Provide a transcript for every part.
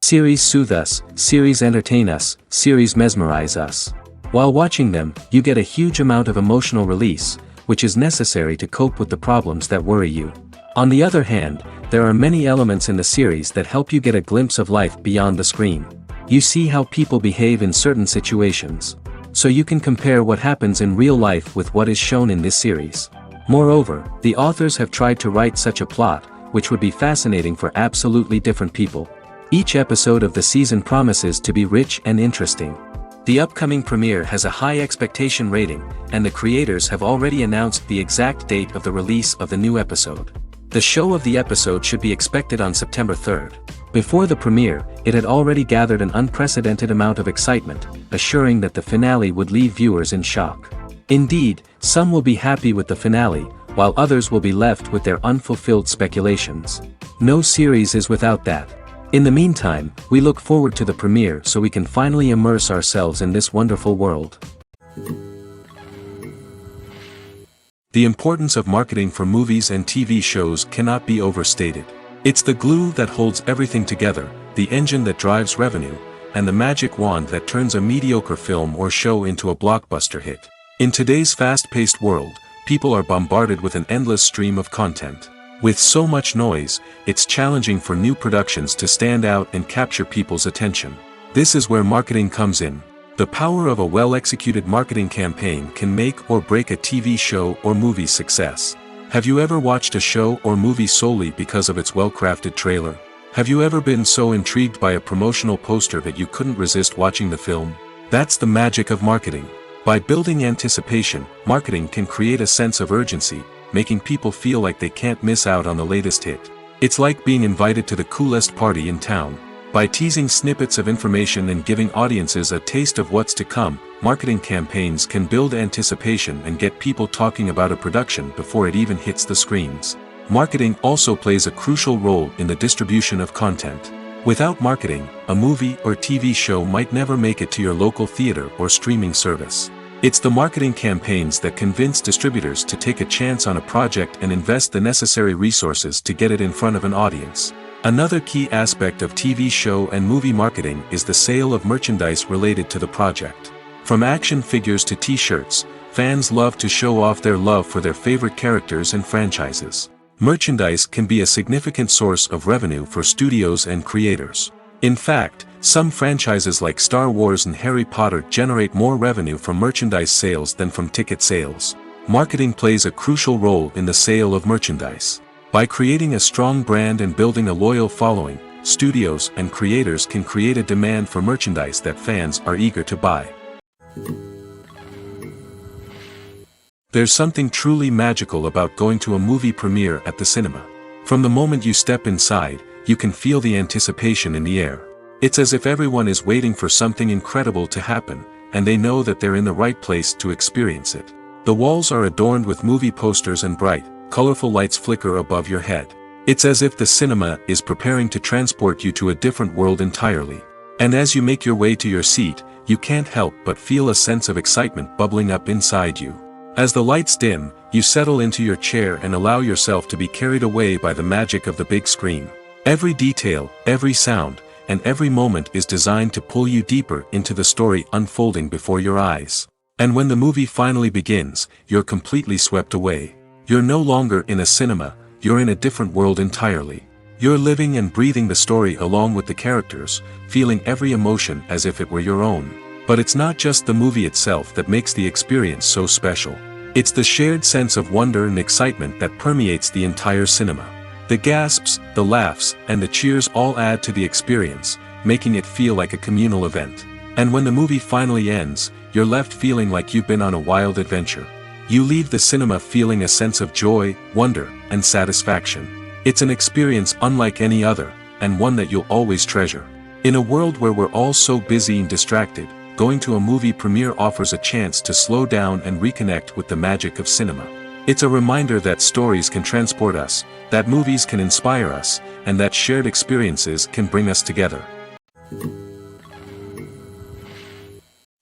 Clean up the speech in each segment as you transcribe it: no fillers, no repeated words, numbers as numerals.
Series soothe us, series entertain us, series mesmerize us. While watching them, you get a huge amount of emotional release, which is necessary to cope with the problems that worry you. On the other hand, there are many elements in the series that help you get a glimpse of life beyond the screen. You see how people behave in certain situations. So you can compare what happens in real life with what is shown in this series. Moreover, the authors have tried to write such a plot, which would be fascinating for absolutely different people. Each episode of the season promises to be rich and interesting. The upcoming premiere has a high expectation rating, and the creators have already announced the exact date of the release of the new episode. The show of the episode should be expected on September 3rd. Before the premiere, it had already gathered an unprecedented amount of excitement, assuring that the finale would leave viewers in shock. Indeed, some will be happy with the finale, while others will be left with their unfulfilled speculations. No series is without that. In the meantime, we look forward to the premiere so we can finally immerse ourselves in this wonderful world. The importance of marketing for movies and TV shows cannot be overstated. It's the glue that holds everything together, the engine that drives revenue, and the magic wand that turns a mediocre film or show into a blockbuster hit. In today's fast-paced world, people are bombarded with an endless stream of content. With so much noise, it's challenging for new productions to stand out and capture people's attention. This is where marketing comes in. The power of a well-executed marketing campaign can make or break a TV show or movie's success. Have you ever watched a show or movie solely because of its well-crafted trailer? Have you ever been so intrigued by a promotional poster that you couldn't resist watching the film? That's the magic of marketing. By building anticipation, marketing can create a sense of urgency, making people feel like they can't miss out on the latest hit. It's like being invited to the coolest party in town. By teasing snippets of information and giving audiences a taste of what's to come, marketing campaigns can build anticipation and get people talking about a production before it even hits the screens. Marketing also plays a crucial role in the distribution of content. Without marketing, a movie or TV show might never make it to your local theater or streaming service. It's the marketing campaigns that convince distributors to take a chance on a project and invest the necessary resources to get it in front of an audience. Another key aspect of TV show and movie marketing is the sale of merchandise related to the project. From action figures to t-shirts, fans love to show off their love for their favorite characters and franchises. Merchandise can be a significant source of revenue for studios and creators. In fact, some franchises like Star Wars and Harry Potter generate more revenue from merchandise sales than from ticket sales. Marketing plays a crucial role in the sale of merchandise. By creating a strong brand and building a loyal following, studios and creators can create a demand for merchandise that fans are eager to buy. There's something truly magical about going to a movie premiere at the cinema. From the moment you step inside, you can feel the anticipation in the air. It's as if everyone is waiting for something incredible to happen, and they know that they're in the right place to experience it. The walls are adorned with movie posters and bright, colorful lights flicker above your head. It's as if the cinema is preparing to transport you to a different world entirely. And as you make your way to your seat, you can't help but feel a sense of excitement bubbling up inside you. As the lights dim, you settle into your chair and allow yourself to be carried away by the magic of the big screen. Every detail, every sound, and every moment is designed to pull you deeper into the story unfolding before your eyes. And when the movie finally begins, you're completely swept away. You're no longer in a cinema, you're in a different world entirely. You're living and breathing the story along with the characters, feeling every emotion as if it were your own. But it's not just the movie itself that makes the experience so special. It's the shared sense of wonder and excitement that permeates the entire cinema. The gasps, the laughs, and the cheers all add to the experience, making it feel like a communal event. And when the movie finally ends, you're left feeling like you've been on a wild adventure. You leave the cinema feeling a sense of joy, wonder, and satisfaction. It's an experience unlike any other, and one that you'll always treasure. In a world where we're all so busy and distracted, going to a movie premiere offers a chance to slow down and reconnect with the magic of cinema. It's a reminder that stories can transport us, that movies can inspire us, and that shared experiences can bring us together.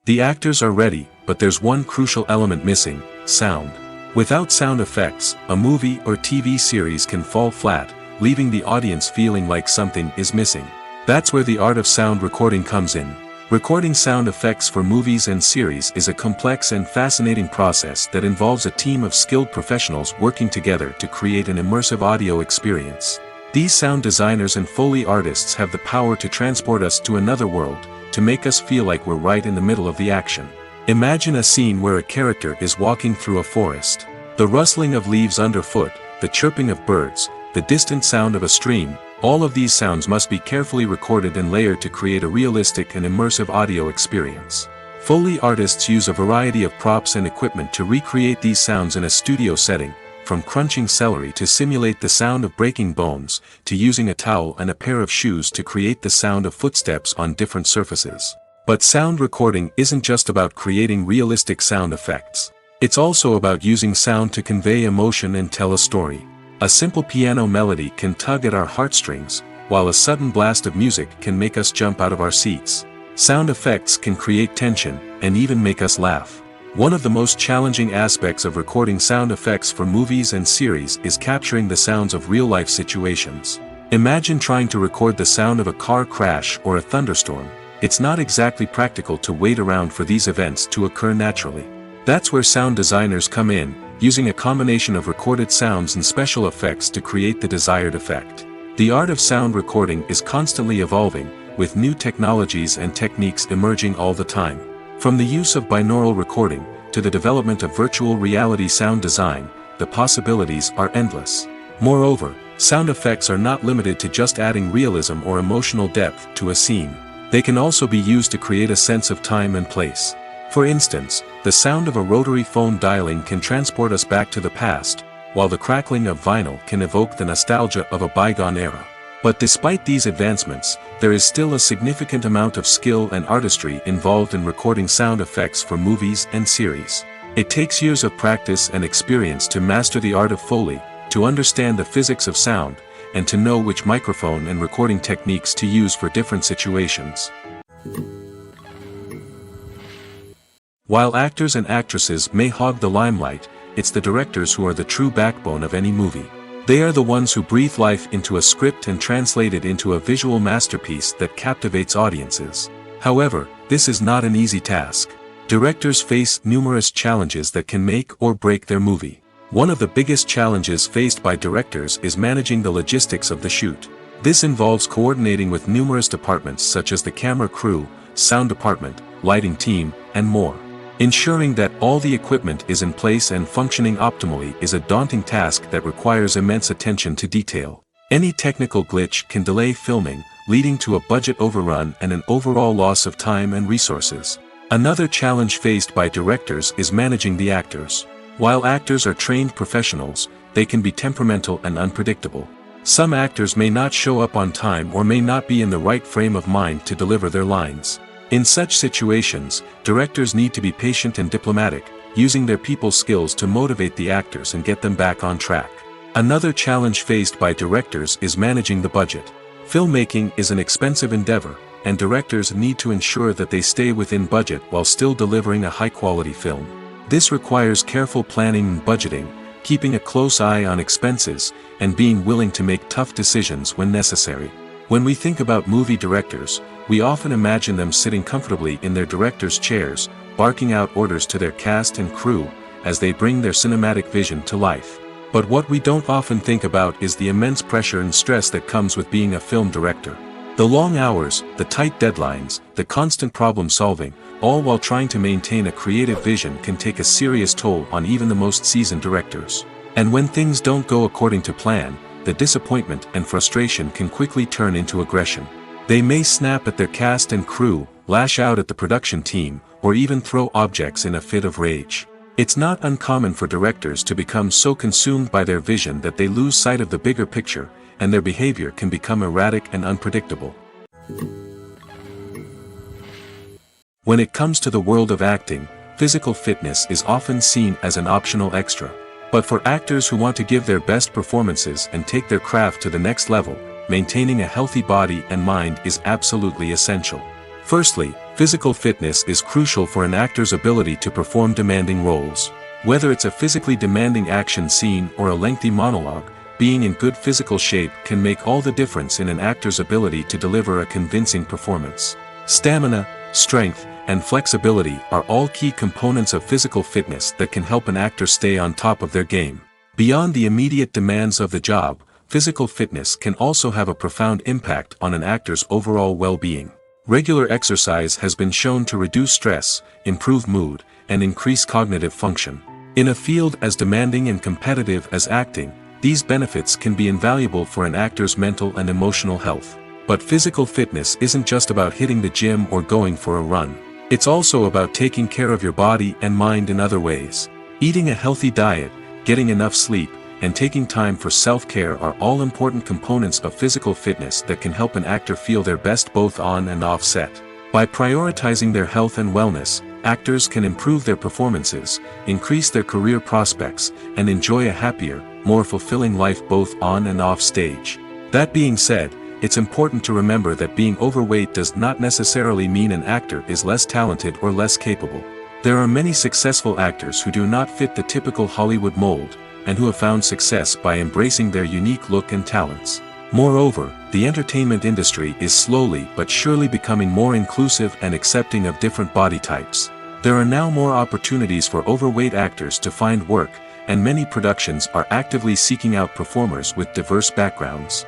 The actors are ready, but there's one crucial element missing: sound. Without sound effects, a movie or TV series can fall flat, leaving the audience feeling like something is missing. That's where the art of sound recording comes in. Recording sound effects for movies and series is a complex and fascinating process that involves a team of skilled professionals working together to create an immersive audio experience. These sound designers and Foley artists have the power to transport us to another world, to make us feel like we're right in the middle of the action. Imagine a scene where a character is walking through a forest. The rustling of leaves underfoot, the chirping of birds, the distant sound of a stream, all of these sounds must be carefully recorded and layered to create a realistic and immersive audio experience. Foley artists use a variety of props and equipment to recreate these sounds in a studio setting, from crunching celery to simulate the sound of breaking bones, to using a towel and a pair of shoes to create the sound of footsteps on different surfaces. But sound recording isn't just about creating realistic sound effects. It's also about using sound to convey emotion and tell a story. A simple piano melody can tug at our heartstrings, while a sudden blast of music can make us jump out of our seats. Sound effects can create tension, and even make us laugh. One of the most challenging aspects of recording sound effects for movies and series is capturing the sounds of real-life situations. Imagine trying to record the sound of a car crash or a thunderstorm. It's not exactly practical to wait around for these events to occur naturally. That's where sound designers come in, using a combination of recorded sounds and special effects to create the desired effect. The art of sound recording is constantly evolving, with new technologies and techniques emerging all the time. From the use of binaural recording, to the development of virtual reality sound design, the possibilities are endless. Moreover, sound effects are not limited to just adding realism or emotional depth to a scene. They can also be used to create a sense of time and place. For instance, the sound of a rotary phone dialing can transport us back to the past, while the crackling of vinyl can evoke the nostalgia of a bygone era. But despite these advancements, there is still a significant amount of skill and artistry involved in recording sound effects for movies and series. It takes years of practice and experience to master the art of Foley, to understand the physics of sound, and to know which microphone and recording techniques to use for different situations. While actors and actresses may hog the limelight, it's the directors who are the true backbone of any movie. They are the ones who breathe life into a script and translate it into a visual masterpiece that captivates audiences. However, this is not an easy task. Directors face numerous challenges that can make or break their movie. One of the biggest challenges faced by directors is managing the logistics of the shoot. This involves coordinating with numerous departments such as the camera crew, sound department, lighting team, and more. Ensuring that all the equipment is in place and functioning optimally is a daunting task that requires immense attention to detail. Any technical glitch can delay filming, leading to a budget overrun and an overall loss of time and resources. Another challenge faced by directors is managing the actors. While actors are trained professionals, they can be temperamental and unpredictable. Some actors may not show up on time or may not be in the right frame of mind to deliver their lines. In such situations, directors need to be patient and diplomatic, using their people skills to motivate the actors and get them back on track. Another challenge faced by directors is managing the budget. Filmmaking is an expensive endeavor, and directors need to ensure that they stay within budget while still delivering a high-quality film. This requires careful planning and budgeting, keeping a close eye on expenses, and being willing to make tough decisions when necessary. When we think about movie directors, we often imagine them sitting comfortably in their director's chairs, barking out orders to their cast and crew, as they bring their cinematic vision to life. But what we don't often think about is the immense pressure and stress that comes with being a film director. The long hours, the tight deadlines, the constant problem solving, all while trying to maintain a creative vision can take a serious toll on even the most seasoned directors. And when things don't go according to plan, the disappointment and frustration can quickly turn into aggression. They may snap at their cast and crew, lash out at the production team, or even throw objects in a fit of rage. It's not uncommon for directors to become so consumed by their vision that they lose sight of the bigger picture, and their behavior can become erratic and unpredictable. When it comes to the world of acting, physical fitness is often seen as an optional extra. But for actors who want to give their best performances and take their craft to the next level, maintaining a healthy body and mind is absolutely essential. Firstly, physical fitness is crucial for an actor's ability to perform demanding roles. Whether it's a physically demanding action scene or a lengthy monologue, being in good physical shape can make all the difference in an actor's ability to deliver a convincing performance. Stamina, strength, and flexibility are all key components of physical fitness that can help an actor stay on top of their game. Beyond the immediate demands of the job, physical fitness can also have a profound impact on an actor's overall well-being. Regular exercise has been shown to reduce stress, improve mood, and increase cognitive function. In a field as demanding and competitive as acting, these benefits can be invaluable for an actor's mental and emotional health. But physical fitness isn't just about hitting the gym or going for a run. It's also about taking care of your body and mind in other ways. Eating a healthy diet, getting enough sleep, and taking time for self-care are all important components of physical fitness that can help an actor feel their best both on and off set. By prioritizing their health and wellness, actors can improve their performances, increase their career prospects, and enjoy a happier, more fulfilling life both on and off stage. That being said, it's important to remember that being overweight does not necessarily mean an actor is less talented or less capable. There are many successful actors who do not fit the typical Hollywood mold, and who have found success by embracing their unique look and talents. Moreover, the entertainment industry is slowly but surely becoming more inclusive and accepting of different body types. There are now more opportunities for overweight actors to find work, and many productions are actively seeking out performers with diverse backgrounds.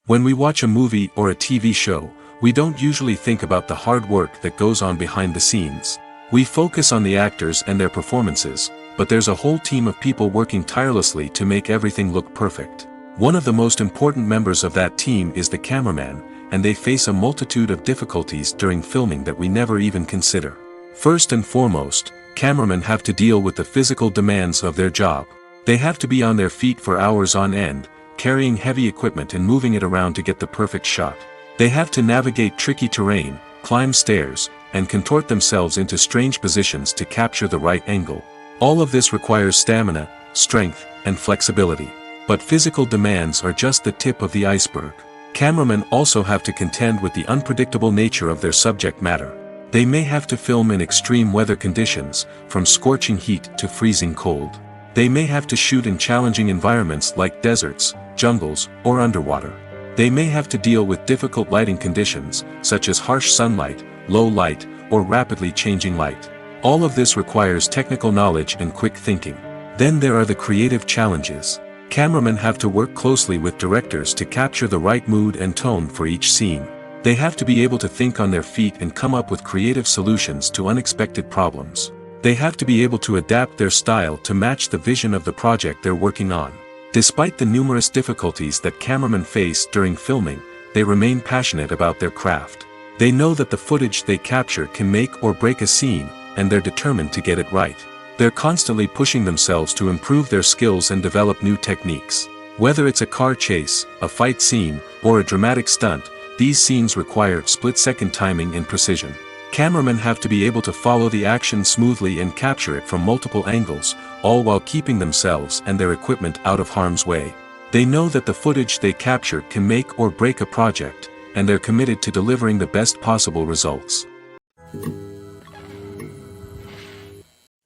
When we watch a movie or a TV show, we don't usually think about the hard work that goes on behind the scenes. We focus on the actors and their performances, but there's a whole team of people working tirelessly to make everything look perfect. One of the most important members of that team is the cameraman, and they face a multitude of difficulties during filming that we never even consider. First and foremost, cameramen have to deal with the physical demands of their job. They have to be on their feet for hours on end, carrying heavy equipment and moving it around to get the perfect shot. They have to navigate tricky terrain, climb stairs, and contort themselves into strange positions to capture the right angle. All of this requires stamina, strength, and flexibility. But physical demands are just the tip of the iceberg. Cameramen also have to contend with the unpredictable nature of their subject matter. They may have to film in extreme weather conditions, from scorching heat to freezing cold. They may have to shoot in challenging environments like deserts, jungles, or underwater. They may have to deal with difficult lighting conditions, such as harsh sunlight, low light, or rapidly changing light. All of this requires technical knowledge and quick thinking. Then there are the creative challenges. Cameramen have to work closely with directors to capture the right mood and tone for each scene. They have to be able to think on their feet and come up with creative solutions to unexpected problems. They have to be able to adapt their style to match the vision of the project they're working on. Despite the numerous difficulties that cameramen face during filming, they remain passionate about their craft. They know that the footage they capture can make or break a scene, and they're determined to get it right. They're constantly pushing themselves to improve their skills and develop new techniques. Whether it's a car chase, a fight scene, or a dramatic stunt, these scenes require split-second timing and precision. Cameramen have to be able to follow the action smoothly and capture it from multiple angles, all while keeping themselves and their equipment out of harm's way. They know that the footage they capture can make or break a project, and they're committed to delivering the best possible results.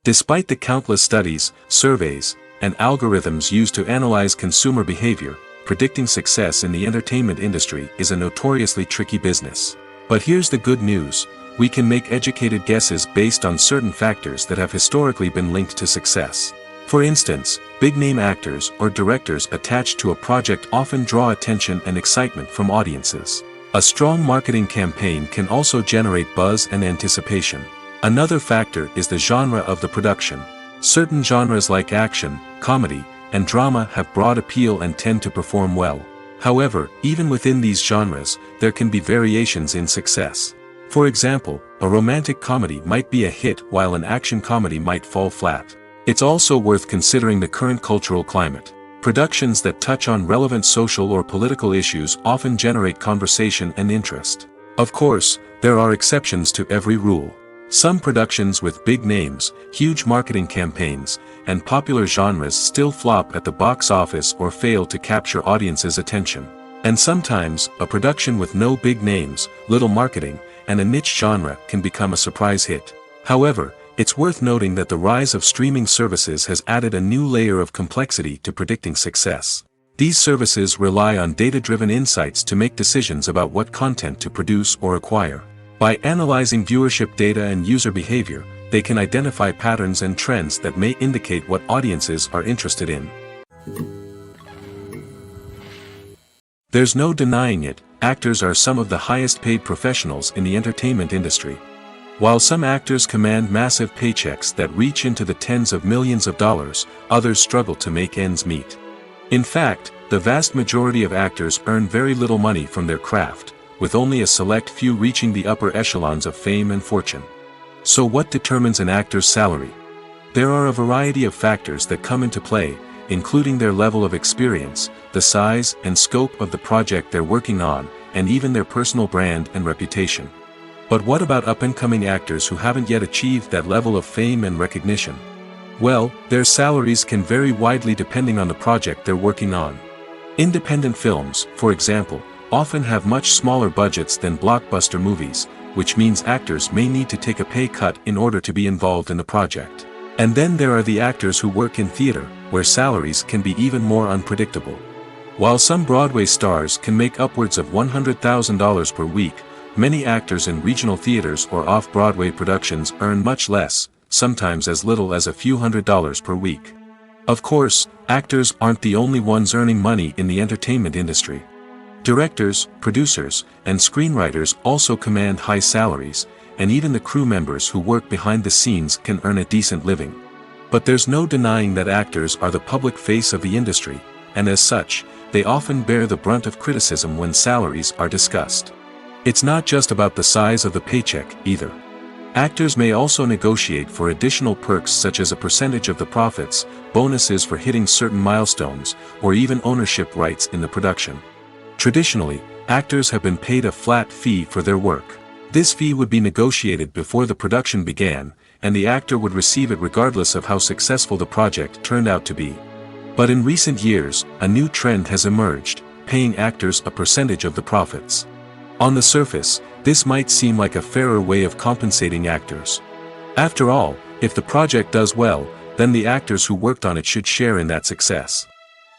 Despite the countless studies, surveys, and algorithms used to analyze consumer behavior, predicting success in the entertainment industry is a notoriously tricky business. But here's the good news: we can make educated guesses based on certain factors that have historically been linked to success. For instance, big-name actors or directors attached to a project often draw attention and excitement from audiences. A strong marketing campaign can also generate buzz and anticipation. Another factor is the genre of the production. Certain genres like action, comedy, and drama have broad appeal and tend to perform well. However, even within these genres, there can be variations in success. For example, a romantic comedy might be a hit while an action comedy might fall flat. It's also worth considering the current cultural climate. Productions that touch on relevant social or political issues often generate conversation and interest. Of course, there are exceptions to every rule. Some productions with big names, huge marketing campaigns, and popular genres still flop at the box office or fail to capture audiences' attention. And sometimes, a production with no big names, little marketing, and a niche genre can become a surprise hit. However, it's worth noting that the rise of streaming services has added a new layer of complexity to predicting success. These services rely on data-driven insights to make decisions about what content to produce or acquire. By analyzing viewership data and user behavior, they can identify patterns and trends that may indicate what audiences are interested in. There's no denying it, actors are some of the highest-paid professionals in the entertainment industry. While some actors command massive paychecks that reach into the tens of millions of dollars, others struggle to make ends meet. In fact, the vast majority of actors earn very little money from their craft, with only a select few reaching the upper echelons of fame and fortune. So what determines an actor's salary? There are a variety of factors that come into play, including their level of experience, the size and scope of the project they're working on, and even their personal brand and reputation. But what about up-and-coming actors who haven't yet achieved that level of fame and recognition? Well, their salaries can vary widely depending on the project they're working on. Independent films, for example, often have much smaller budgets than blockbuster movies, which means actors may need to take a pay cut in order to be involved in the project. And then there are the actors who work in theater, where salaries can be even more unpredictable. While some Broadway stars can make upwards of $100,000 per week, many actors in regional theaters or off-Broadway productions earn much less, sometimes as little as a few $100s per week. Of course, actors aren't the only ones earning money in the entertainment industry. Directors, producers, and screenwriters also command high salaries, and even the crew members who work behind the scenes can earn a decent living. But there's no denying that actors are the public face of the industry, and as such, they often bear the brunt of criticism when salaries are discussed. It's not just about the size of the paycheck, either. Actors may also negotiate for additional perks such as a percentage of the profits, bonuses for hitting certain milestones, or even ownership rights in the production. Traditionally, actors have been paid a flat fee for their work. This fee would be negotiated before the production began, and the actor would receive it regardless of how successful the project turned out to be. But in recent years, a new trend has emerged, paying actors a percentage of the profits. On the surface, this might seem like a fairer way of compensating actors. After all, if the project does well, then the actors who worked on it should share in that success.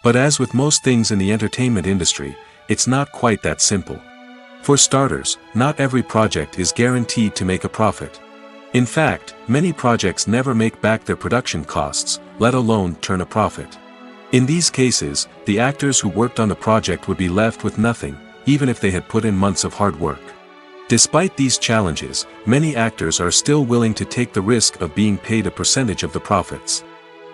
But as with most things in the entertainment industry, it's not quite that simple. For starters, not every project is guaranteed to make a profit. In fact, many projects never make back their production costs, let alone turn a profit. In these cases, the actors who worked on the project would be left with nothing, even if they had put in months of hard work. Despite these challenges, many actors are still willing to take the risk of being paid a percentage of the profits.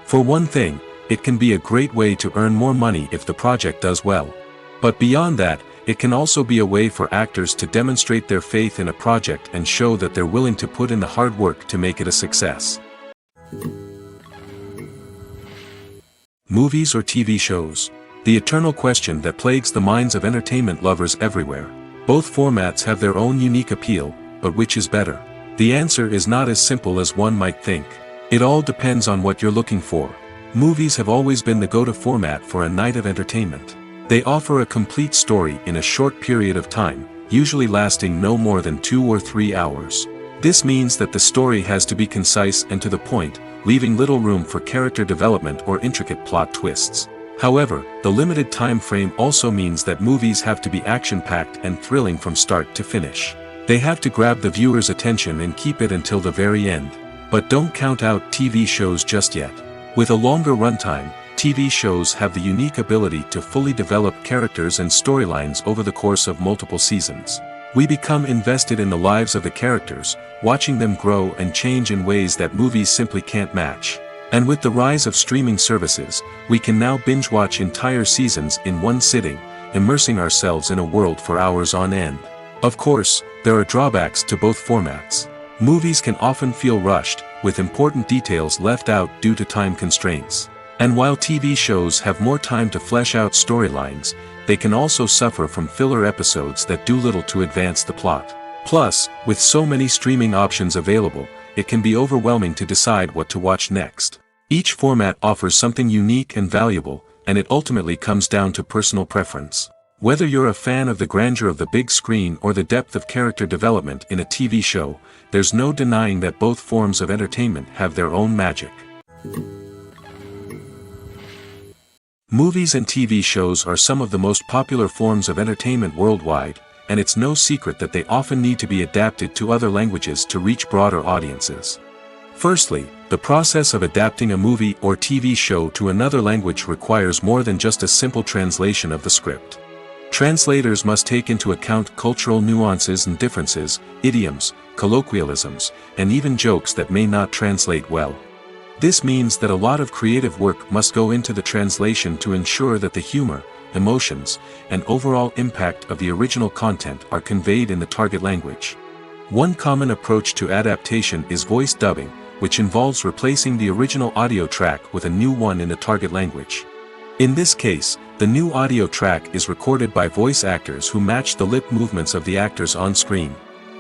For one thing, it can be a great way to earn more money if the project does well. But beyond that, it can also be a way for actors to demonstrate their faith in a project and show that they're willing to put in the hard work to make it a success. Movies or TV shows? The eternal question that plagues the minds of entertainment lovers everywhere. Both formats have their own unique appeal, but which is better? The answer is not as simple as one might think. It all depends on what you're looking for. Movies have always been the go-to format for a night of entertainment. They offer a complete story in a short period of time, usually lasting no more than 2 or 3 hours. This means that the story has to be concise and to the point, leaving little room for character development or intricate plot twists. However, the limited time frame also means that movies have to be action-packed and thrilling from start to finish. They have to grab the viewer's attention and keep it until the very end. But don't count out TV shows just yet. With a longer runtime, TV shows have the unique ability to fully develop characters and storylines over the course of multiple seasons. We become invested in the lives of the characters, watching them grow and change in ways that movies simply can't match. And with the rise of streaming services, we can now binge-watch entire seasons in one sitting, immersing ourselves in a world for hours on end. Of course, there are drawbacks to both formats. Movies can often feel rushed, with important details left out due to time constraints. And while TV shows have more time to flesh out storylines, they can also suffer from filler episodes that do little to advance the plot. Plus, with so many streaming options available, it can be overwhelming to decide what to watch next. Each format offers something unique and valuable, and it ultimately comes down to personal preference. Whether you're a fan of the grandeur of the big screen or the depth of character development in a TV show, there's no denying that both forms of entertainment have their own magic. Movies and TV shows are some of the most popular forms of entertainment worldwide, and it's no secret that they often need to be adapted to other languages to reach broader audiences. Firstly, the process of adapting a movie or TV show to another language requires more than just a simple translation of the script. Translators must take into account cultural nuances and differences, idioms, colloquialisms, and even jokes that may not translate well. This means that a lot of creative work must go into the translation to ensure that the humor, emotions, and overall impact of the original content are conveyed in the target language. One common approach to adaptation is voice dubbing, which involves replacing the original audio track with a new one in the target language. In this case, the new audio track is recorded by voice actors who match the lip movements of the actors on screen.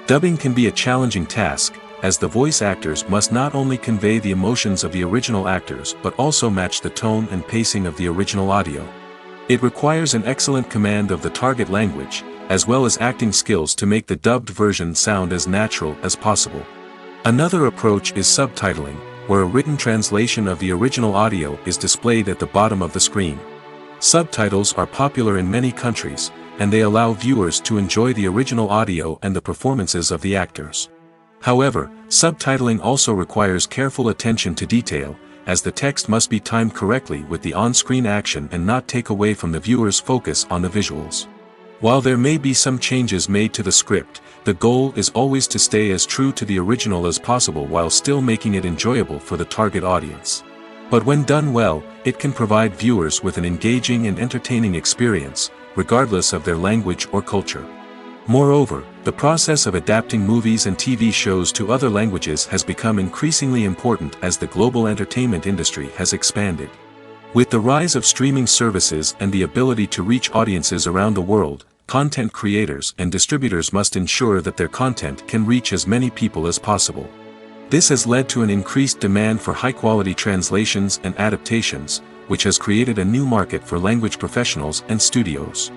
Dubbing can be a challenging task, as the voice actors must not only convey the emotions of the original actors but also match the tone and pacing of the original audio. It requires an excellent command of the target language, as well as acting skills to make the dubbed version sound as natural as possible. Another approach is subtitling, where a written translation of the original audio is displayed at the bottom of the screen. Subtitles are popular in many countries, and they allow viewers to enjoy the original audio and the performances of the actors. However, subtitling also requires careful attention to detail, as the text must be timed correctly with the on-screen action and not take away from the viewer's focus on the visuals. While there may be some changes made to the script, the goal is always to stay as true to the original as possible while still making it enjoyable for the target audience. But when done well, it can provide viewers with an engaging and entertaining experience, regardless of their language or culture. Moreover, the process of adapting movies and TV shows to other languages has become increasingly important as the global entertainment industry has expanded. With the rise of streaming services and the ability to reach audiences around the world, content creators and distributors must ensure that their content can reach as many people as possible. This has led to an increased demand for high-quality translations and adaptations, which has created a new market for language professionals and studios.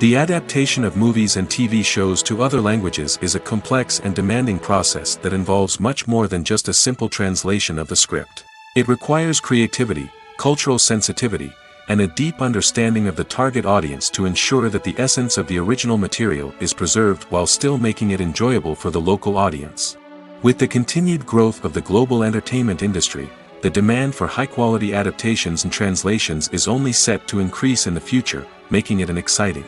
The adaptation of movies and TV shows to other languages is a complex and demanding process that involves much more than just a simple translation of the script. It requires creativity, cultural sensitivity, and a deep understanding of the target audience to ensure that the essence of the original material is preserved while still making it enjoyable for the local audience. With the continued growth of the global entertainment industry, the demand for high-quality adaptations and translations is only set to increase in the future, making it an exciting.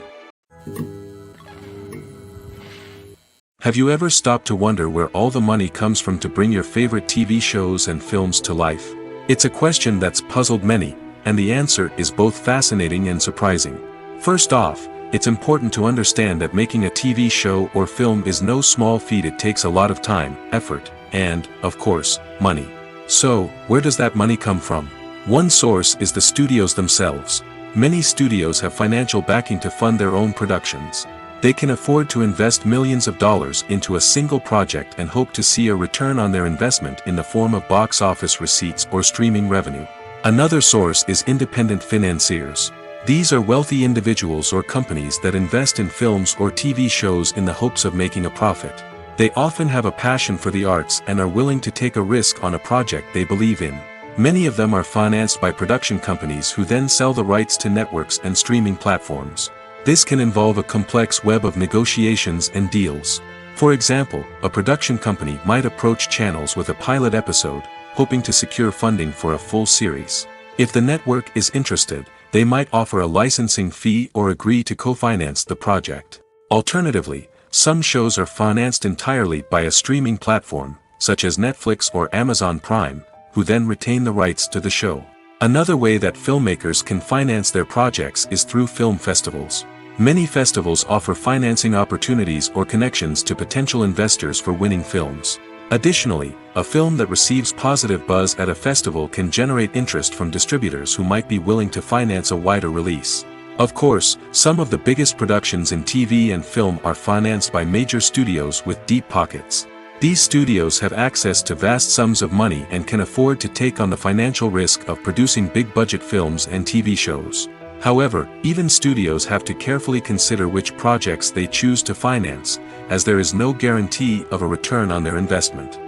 Have you ever stopped to wonder where all the money comes from to bring your favorite TV shows and films to life? It's a question that's puzzled many, and the answer is both fascinating and surprising. First off, it's important to understand that making a TV show or film is no small feat. It takes a lot of time, effort, and, of course, money. So, where does that money come from? One source is the studios themselves. Many studios have financial backing to fund their own productions. They can afford to invest millions of dollars into a single project and hope to see a return on their investment in the form of box office receipts or streaming revenue. Another source is independent financiers. These are wealthy individuals or companies that invest in films or TV shows in the hopes of making a profit. They often have a passion for the arts and are willing to take a risk on a project they believe in. Many of them are financed by production companies who then sell the rights to networks and streaming platforms. This can involve a complex web of negotiations and deals. For example, a production company might approach channels with a pilot episode, hoping to secure funding for a full series. If the network is interested, they might offer a licensing fee or agree to co-finance the project. Alternatively, some shows are financed entirely by a streaming platform, such as Netflix or Amazon Prime, who then retain the rights to the show. Another way that filmmakers can finance their projects is through film festivals. Many festivals offer financing opportunities or connections to potential investors for winning films. Additionally, a film that receives positive buzz at a festival can generate interest from distributors who might be willing to finance a wider release. Of course, some of the biggest productions in TV and film are financed by major studios with deep pockets. These studios have access to vast sums of money and can afford to take on the financial risk of producing big-budget films and TV shows. However, even studios have to carefully consider which projects they choose to finance, as there is no guarantee of a return on their investment.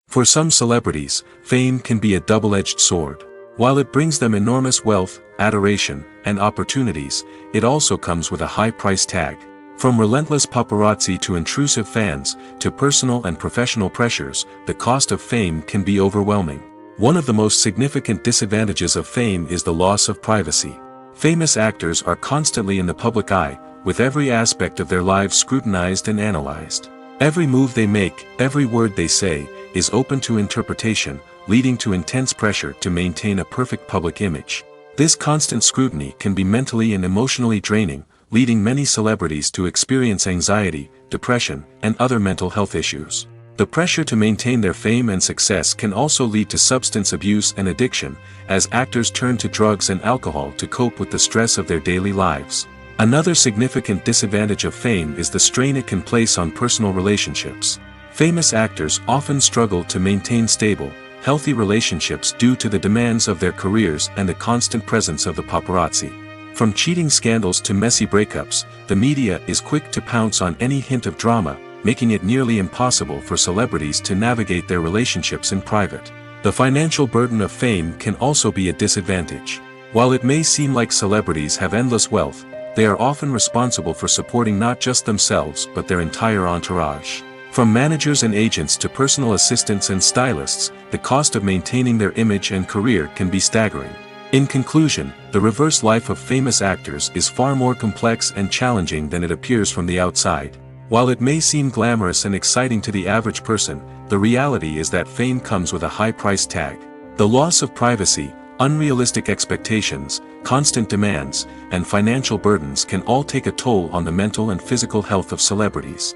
For some celebrities, fame can be a double-edged sword. While it brings them enormous wealth, adoration, and opportunities, it also comes with a high price tag. From relentless paparazzi to intrusive fans, to personal and professional pressures, the cost of fame can be overwhelming. One of the most significant disadvantages of fame is the loss of privacy. Famous actors are constantly in the public eye, with every aspect of their lives scrutinized and analyzed. Every move they make, every word they say, is open to interpretation, leading to intense pressure to maintain a perfect public image. This constant scrutiny can be mentally and emotionally draining, leading many celebrities to experience anxiety, depression, and other mental health issues. The pressure to maintain their fame and success can also lead to substance abuse and addiction, as actors turn to drugs and alcohol to cope with the stress of their daily lives. Another significant disadvantage of fame is the strain it can place on personal relationships. Famous actors often struggle to maintain stable, healthy relationships due to the demands of their careers and the constant presence of the paparazzi. From cheating scandals to messy breakups, the media is quick to pounce on any hint of drama, making it nearly impossible for celebrities to navigate their relationships in private. The financial burden of fame can also be a disadvantage. While it may seem like celebrities have endless wealth, they are often responsible for supporting not just themselves but their entire entourage. From managers and agents to personal assistants and stylists, the cost of maintaining their image and career can be staggering. In conclusion, the reverse life of famous actors is far more complex and challenging than it appears from the outside. While it may seem glamorous and exciting to the average person, the reality is that fame comes with a high price tag. The loss of privacy, unrealistic expectations, constant demands, and financial burdens can all take a toll on the mental and physical health of celebrities.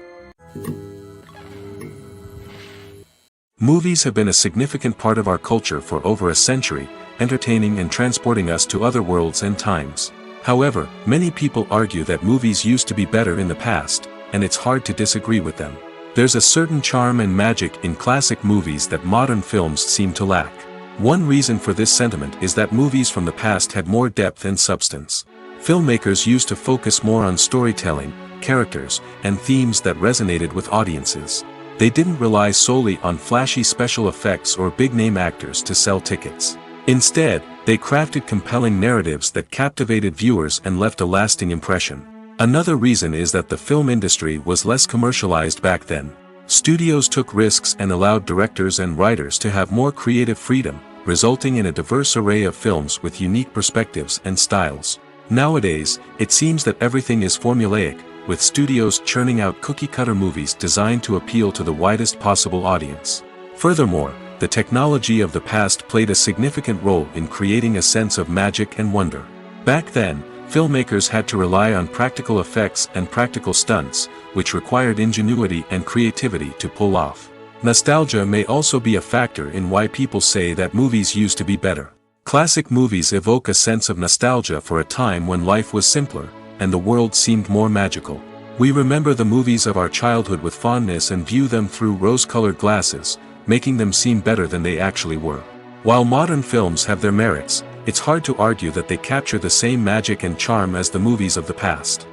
Movies have been a significant part of our culture for over a century, entertaining and transporting us to other worlds and times. However, many people argue that movies used to be better in the past, and it's hard to disagree with them. There's a certain charm and magic in classic movies that modern films seem to lack. One reason for this sentiment is that movies from the past had more depth and substance. Filmmakers used to focus more on storytelling, characters, and themes that resonated with audiences. They didn't rely solely on flashy special effects or big-name actors to sell tickets. Instead, they crafted compelling narratives that captivated viewers and left a lasting impression. Another reason is that the film industry was less commercialized back then. Studios took risks and allowed directors and writers to have more creative freedom, resulting in a diverse array of films with unique perspectives and styles. Nowadays, it seems that everything is formulaic, with studios churning out cookie-cutter movies designed to appeal to the widest possible audience. Furthermore, the technology of the past played a significant role in creating a sense of magic and wonder. Back then, filmmakers had to rely on practical effects and practical stunts, which required ingenuity and creativity to pull off. Nostalgia may also be a factor in why people say that movies used to be better. Classic movies evoke a sense of nostalgia for a time when life was simpler, and the world seemed more magical. We remember the movies of our childhood with fondness and view them through rose-colored glasses, making them seem better than they actually were. While modern films have their merits, it's hard to argue that they capture the same magic and charm as the movies of the past.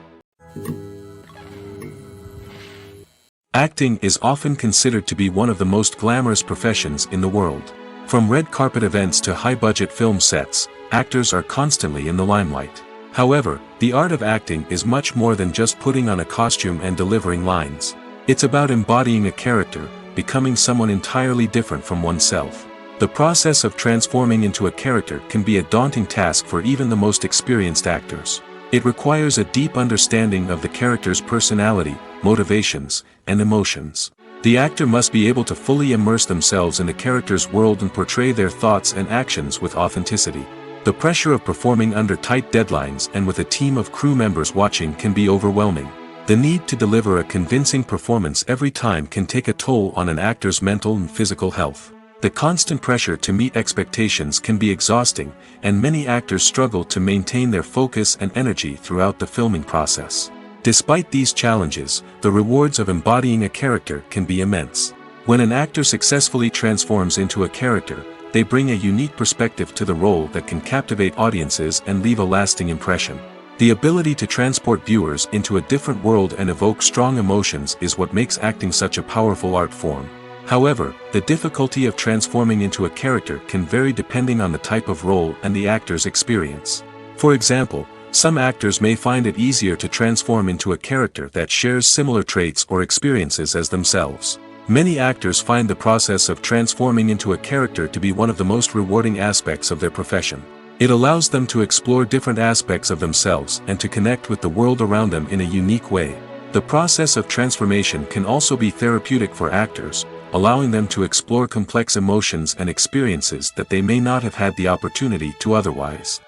Acting is often considered to be one of the most glamorous professions in the world. From red carpet events to high-budget film sets, actors are constantly in the limelight. However, the art of acting is much more than just putting on a costume and delivering lines. It's about embodying a character, becoming someone entirely different from oneself. The process of transforming into a character can be a daunting task for even the most experienced actors. It requires a deep understanding of the character's personality, motivations, and emotions. The actor must be able to fully immerse themselves in the character's world and portray their thoughts and actions with authenticity. The pressure of performing under tight deadlines and with a team of crew members watching can be overwhelming. The need to deliver a convincing performance every time can take a toll on an actor's mental and physical health. The constant pressure to meet expectations can be exhausting, and many actors struggle to maintain their focus and energy throughout the filming process. Despite these challenges, the rewards of embodying a character can be immense. When an actor successfully transforms into a character, they bring a unique perspective to the role that can captivate audiences and leave a lasting impression. The ability to transport viewers into a different world and evoke strong emotions is what makes acting such a powerful art form. However, the difficulty of transforming into a character can vary depending on the type of role and the actor's experience. For example, some actors may find it easier to transform into a character that shares similar traits or experiences as themselves. Many actors find the process of transforming into a character to be one of the most rewarding aspects of their profession. It allows them to explore different aspects of themselves and to connect with the world around them in a unique way. The process of transformation can also be therapeutic for actors, allowing them to explore complex emotions and experiences that they may not have had the opportunity to otherwise.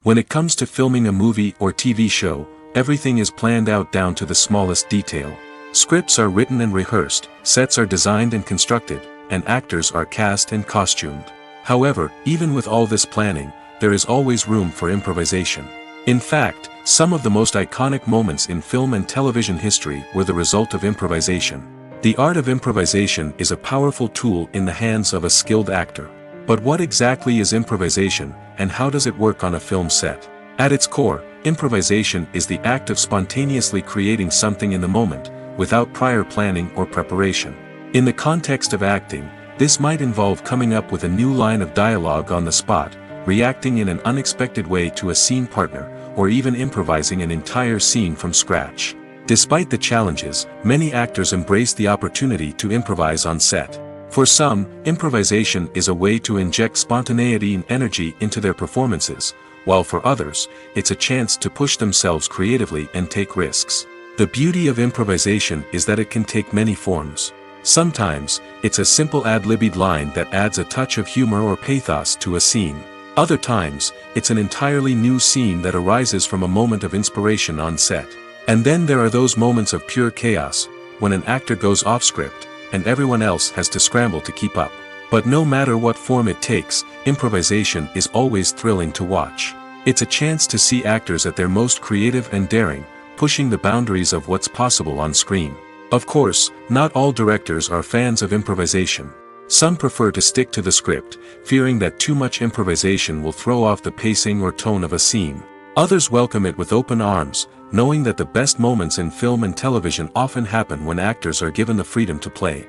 When it comes to filming a movie or TV show, everything is planned out down to the smallest detail. Scripts are written and rehearsed, sets are designed and constructed, and actors are cast and costumed. However, even with all this planning, there is always room for improvisation. In fact, some of the most iconic moments in film and television history were the result of improvisation. The art of improvisation is a powerful tool in the hands of a skilled actor. But what exactly is improvisation, and how does it work on a film set? At its core, improvisation is the act of spontaneously creating something in the moment, without prior planning or preparation. In the context of acting, this might involve coming up with a new line of dialogue on the spot, reacting in an unexpected way to a scene partner, or even improvising an entire scene from scratch. Despite the challenges, many actors embrace the opportunity to improvise on set. For some, improvisation is a way to inject spontaneity and energy into their performances, while for others, it's a chance to push themselves creatively and take risks. The beauty of improvisation is that it can take many forms. Sometimes, it's a simple ad-libbed line that adds a touch of humor or pathos to a scene. Other times, it's an entirely new scene that arises from a moment of inspiration on set. And then there are those moments of pure chaos, when an actor goes off script, and everyone else has to scramble to keep up. But no matter what form it takes, improvisation is always thrilling to watch. It's a chance to see actors at their most creative and daring, pushing the boundaries of what's possible on screen. Of course, not all directors are fans of improvisation. Some prefer to stick to the script, fearing that too much improvisation will throw off the pacing or tone of a scene. Others welcome it with open arms, knowing that the best moments in film and television often happen when actors are given the freedom to play.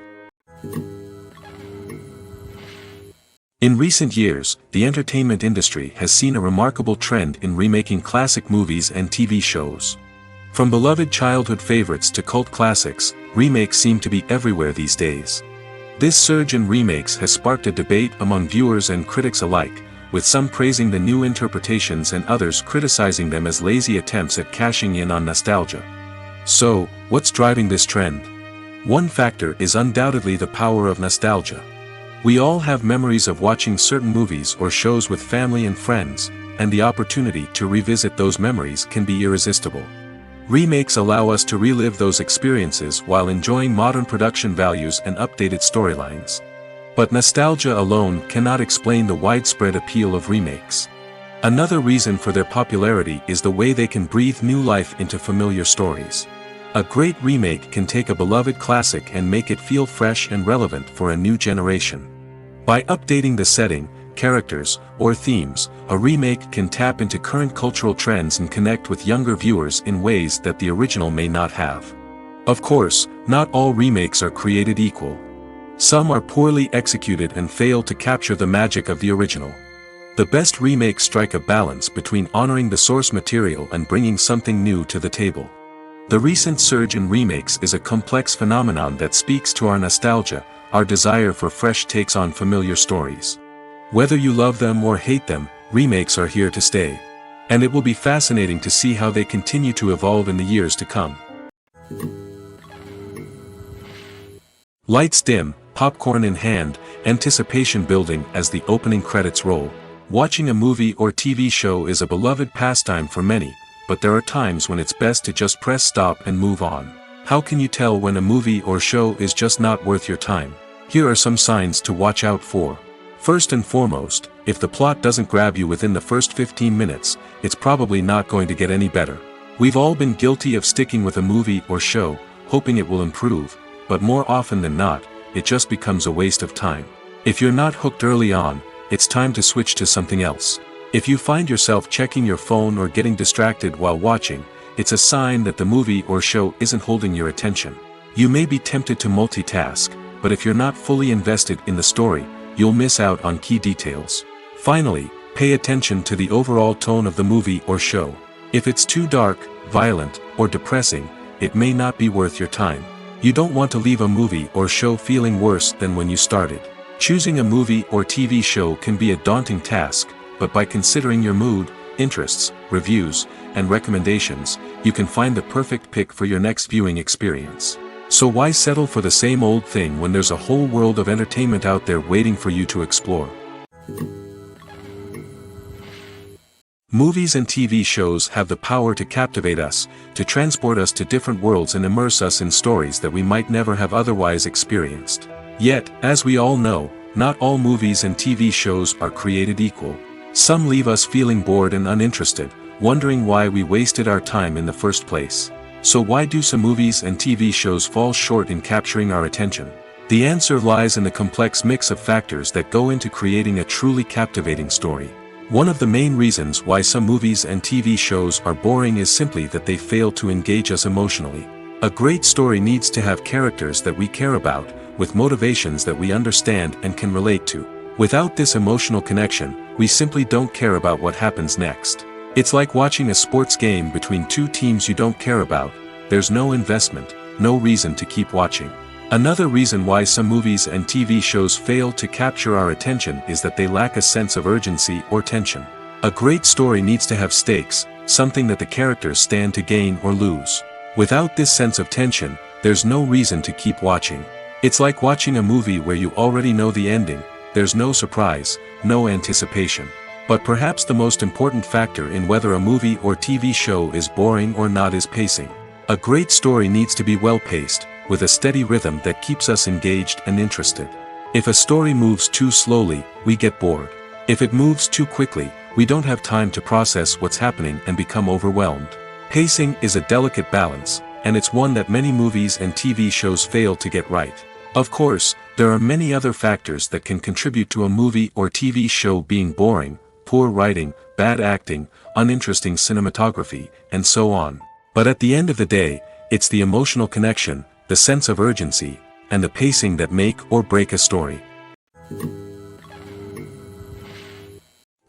In recent years, the entertainment industry has seen a remarkable trend in remaking classic movies and TV shows. From beloved childhood favorites to cult classics, remakes seem to be everywhere these days. This surge in remakes has sparked a debate among viewers and critics alike, with some praising the new interpretations and others criticizing them as lazy attempts at cashing in on nostalgia. So, what's driving this trend? One factor is undoubtedly the power of nostalgia. We all have memories of watching certain movies or shows with family and friends, and the opportunity to revisit those memories can be irresistible. Remakes allow us to relive those experiences while enjoying modern production values and updated storylines. But nostalgia alone cannot explain the widespread appeal of remakes. Another reason for their popularity is the way they can breathe new life into familiar stories. A great remake can take a beloved classic and make it feel fresh and relevant for a new generation. By updating the setting, characters, or themes, a remake can tap into current cultural trends and connect with younger viewers in ways that the original may not have. Of course, not all remakes are created equal. Some are poorly executed and fail to capture the magic of the original. The best remakes strike a balance between honoring the source material and bringing something new to the table. The recent surge in remakes is a complex phenomenon that speaks to our nostalgia, our desire for fresh takes on familiar stories. Whether you love them or hate them, remakes are here to stay. And it will be fascinating to see how they continue to evolve in the years to come. Lights dim, popcorn in hand, anticipation building as the opening credits roll. Watching a movie or TV show is a beloved pastime for many, but there are times when it's best to just press stop and move on. How can you tell when a movie or show is just not worth your time? Here are some signs to watch out for. First and foremost, if the plot doesn't grab you within the first 15 minutes, it's probably not going to get any better. We've all been guilty of sticking with a movie or show, hoping it will improve, but more often than not, it just becomes a waste of time. If you're not hooked early on, it's time to switch to something else. If you find yourself checking your phone or getting distracted while watching, it's a sign that the movie or show isn't holding your attention. You may be tempted to multitask, but if you're not fully invested in the story, you'll miss out on key details. Finally, pay attention to the overall tone of the movie or show. If it's too dark, violent, or depressing, it may not be worth your time. You don't want to leave a movie or show feeling worse than when you started. Choosing a movie or TV show can be a daunting task, but by considering your mood, interests, reviews, and recommendations, you can find the perfect pick for your next viewing experience. So why settle for the same old thing when there's a whole world of entertainment out there waiting for you to explore? Movies and TV shows have the power to captivate us, to transport us to different worlds and immerse us in stories that we might never have otherwise experienced. Yet, as we all know, not all movies and TV shows are created equal. Some leave us feeling bored and uninterested, wondering why we wasted our time in the first place. So why do some movies and TV shows fall short in capturing our attention? The answer lies in the complex mix of factors that go into creating a truly captivating story. One of the main reasons why some movies and TV shows are boring is simply that they fail to engage us emotionally. A great story needs to have characters that we care about, with motivations that we understand and can relate to. Without this emotional connection, we simply don't care about what happens next. It's like watching a sports game between two teams you don't care about. There's no investment, no reason to keep watching. Another reason why some movies and TV shows fail to capture our attention is that they lack a sense of urgency or tension. A great story needs to have stakes, something that the characters stand to gain or lose. Without this sense of tension, there's no reason to keep watching. It's like watching a movie where you already know the ending. There's no surprise, no anticipation. But perhaps the most important factor in whether a movie or TV show is boring or not is pacing. A great story needs to be well-paced, with a steady rhythm that keeps us engaged and interested. If a story moves too slowly, we get bored. If it moves too quickly, we don't have time to process what's happening and become overwhelmed. Pacing is a delicate balance, and it's one that many movies and TV shows fail to get right. Of course, there are many other factors that can contribute to a movie or TV show being boring: poor writing, bad acting, uninteresting cinematography, and so on. But at the end of the day, it's the emotional connection, the sense of urgency, and the pacing that make or break a story.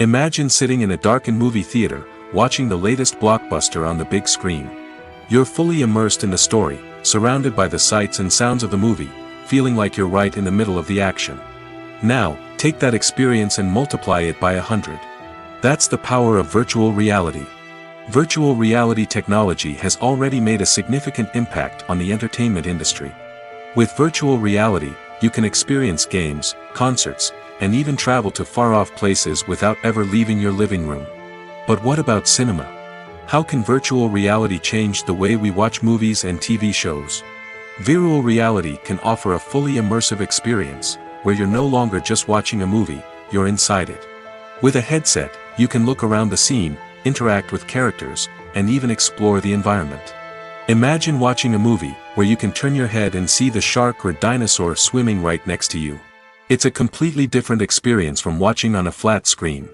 Imagine sitting in a darkened movie theater, watching the latest blockbuster on the big screen. You're fully immersed in the story, surrounded by the sights and sounds of the movie, feeling like you're right in the middle of the action. Now, take that experience and multiply it by 100. That's the power of virtual reality. Virtual reality technology has already made a significant impact on the entertainment industry. With virtual reality, you can experience games, concerts, and even travel to far-off places without ever leaving your living room. But what about cinema? How can virtual reality change the way we watch movies and TV shows? Virtual reality can offer a fully immersive experience, where you're no longer just watching a movie, you're inside it. With a headset, you can look around the scene, interact with characters, and even explore the environment. Imagine watching a movie where you can turn your head and see the shark or dinosaur swimming right next to you. It's a completely different experience from watching on a flat screen.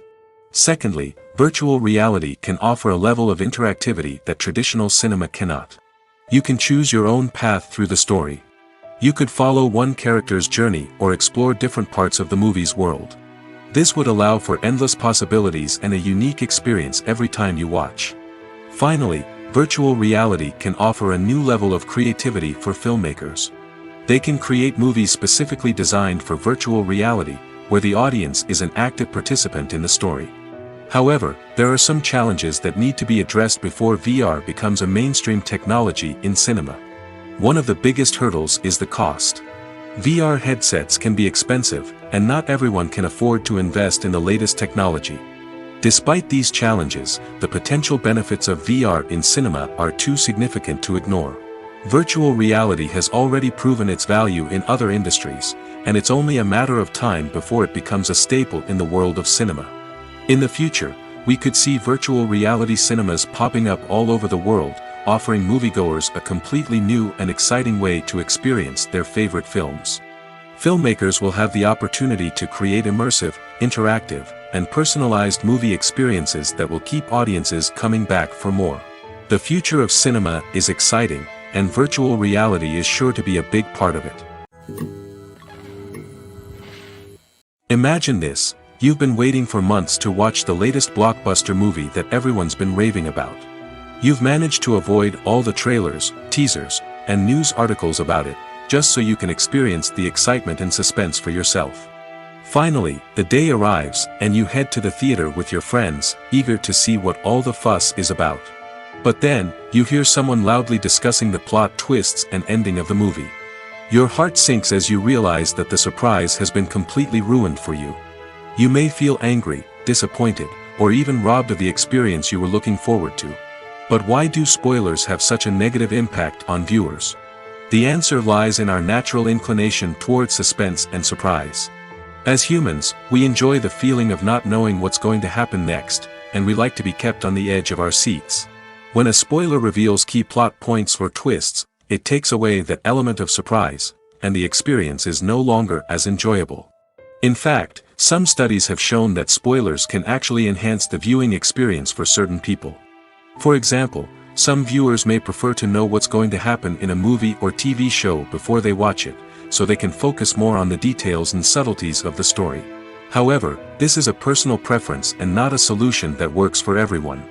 Secondly, virtual reality can offer a level of interactivity that traditional cinema cannot. You can choose your own path through the story. You could follow one character's journey or explore different parts of the movie's world. This would allow for endless possibilities and a unique experience every time you watch. Finally, virtual reality can offer a new level of creativity for filmmakers. They can create movies specifically designed for virtual reality, where the audience is an active participant in the story. However, there are some challenges that need to be addressed before VR becomes a mainstream technology in cinema. One of the biggest hurdles is the cost. VR headsets can be expensive, and not everyone can afford to invest in the latest technology. Despite these challenges, the potential benefits of VR in cinema are too significant to ignore. Virtual reality has already proven its value in other industries, and it's only a matter of time before it becomes a staple in the world of cinema. In the future, we could see virtual reality cinemas popping up all over the world, offering moviegoers a completely new and exciting way to experience their favorite films. Filmmakers will have the opportunity to create immersive, interactive, and personalized movie experiences that will keep audiences coming back for more. The future of cinema is exciting, and virtual reality is sure to be a big part of it. Imagine this. You've been waiting for months to watch the latest blockbuster movie that everyone's been raving about. You've managed to avoid all the trailers, teasers, and news articles about it, just so you can experience the excitement and suspense for yourself. Finally, the day arrives, and you head to the theater with your friends, eager to see what all the fuss is about. But then, you hear someone loudly discussing the plot twists and ending of the movie. Your heart sinks as you realize that the surprise has been completely ruined for you. You may feel angry, disappointed, or even robbed of the experience you were looking forward to. But why do spoilers have such a negative impact on viewers? The answer lies in our natural inclination toward suspense and surprise. As humans, we enjoy the feeling of not knowing what's going to happen next, and we like to be kept on the edge of our seats. When a spoiler reveals key plot points or twists, it takes away that element of surprise, and the experience is no longer as enjoyable. In fact, some studies have shown that spoilers can actually enhance the viewing experience for certain people. For example, some viewers may prefer to know what's going to happen in a movie or TV show before they watch it, so they can focus more on the details and subtleties of the story. However, this is a personal preference and not a solution that works for everyone.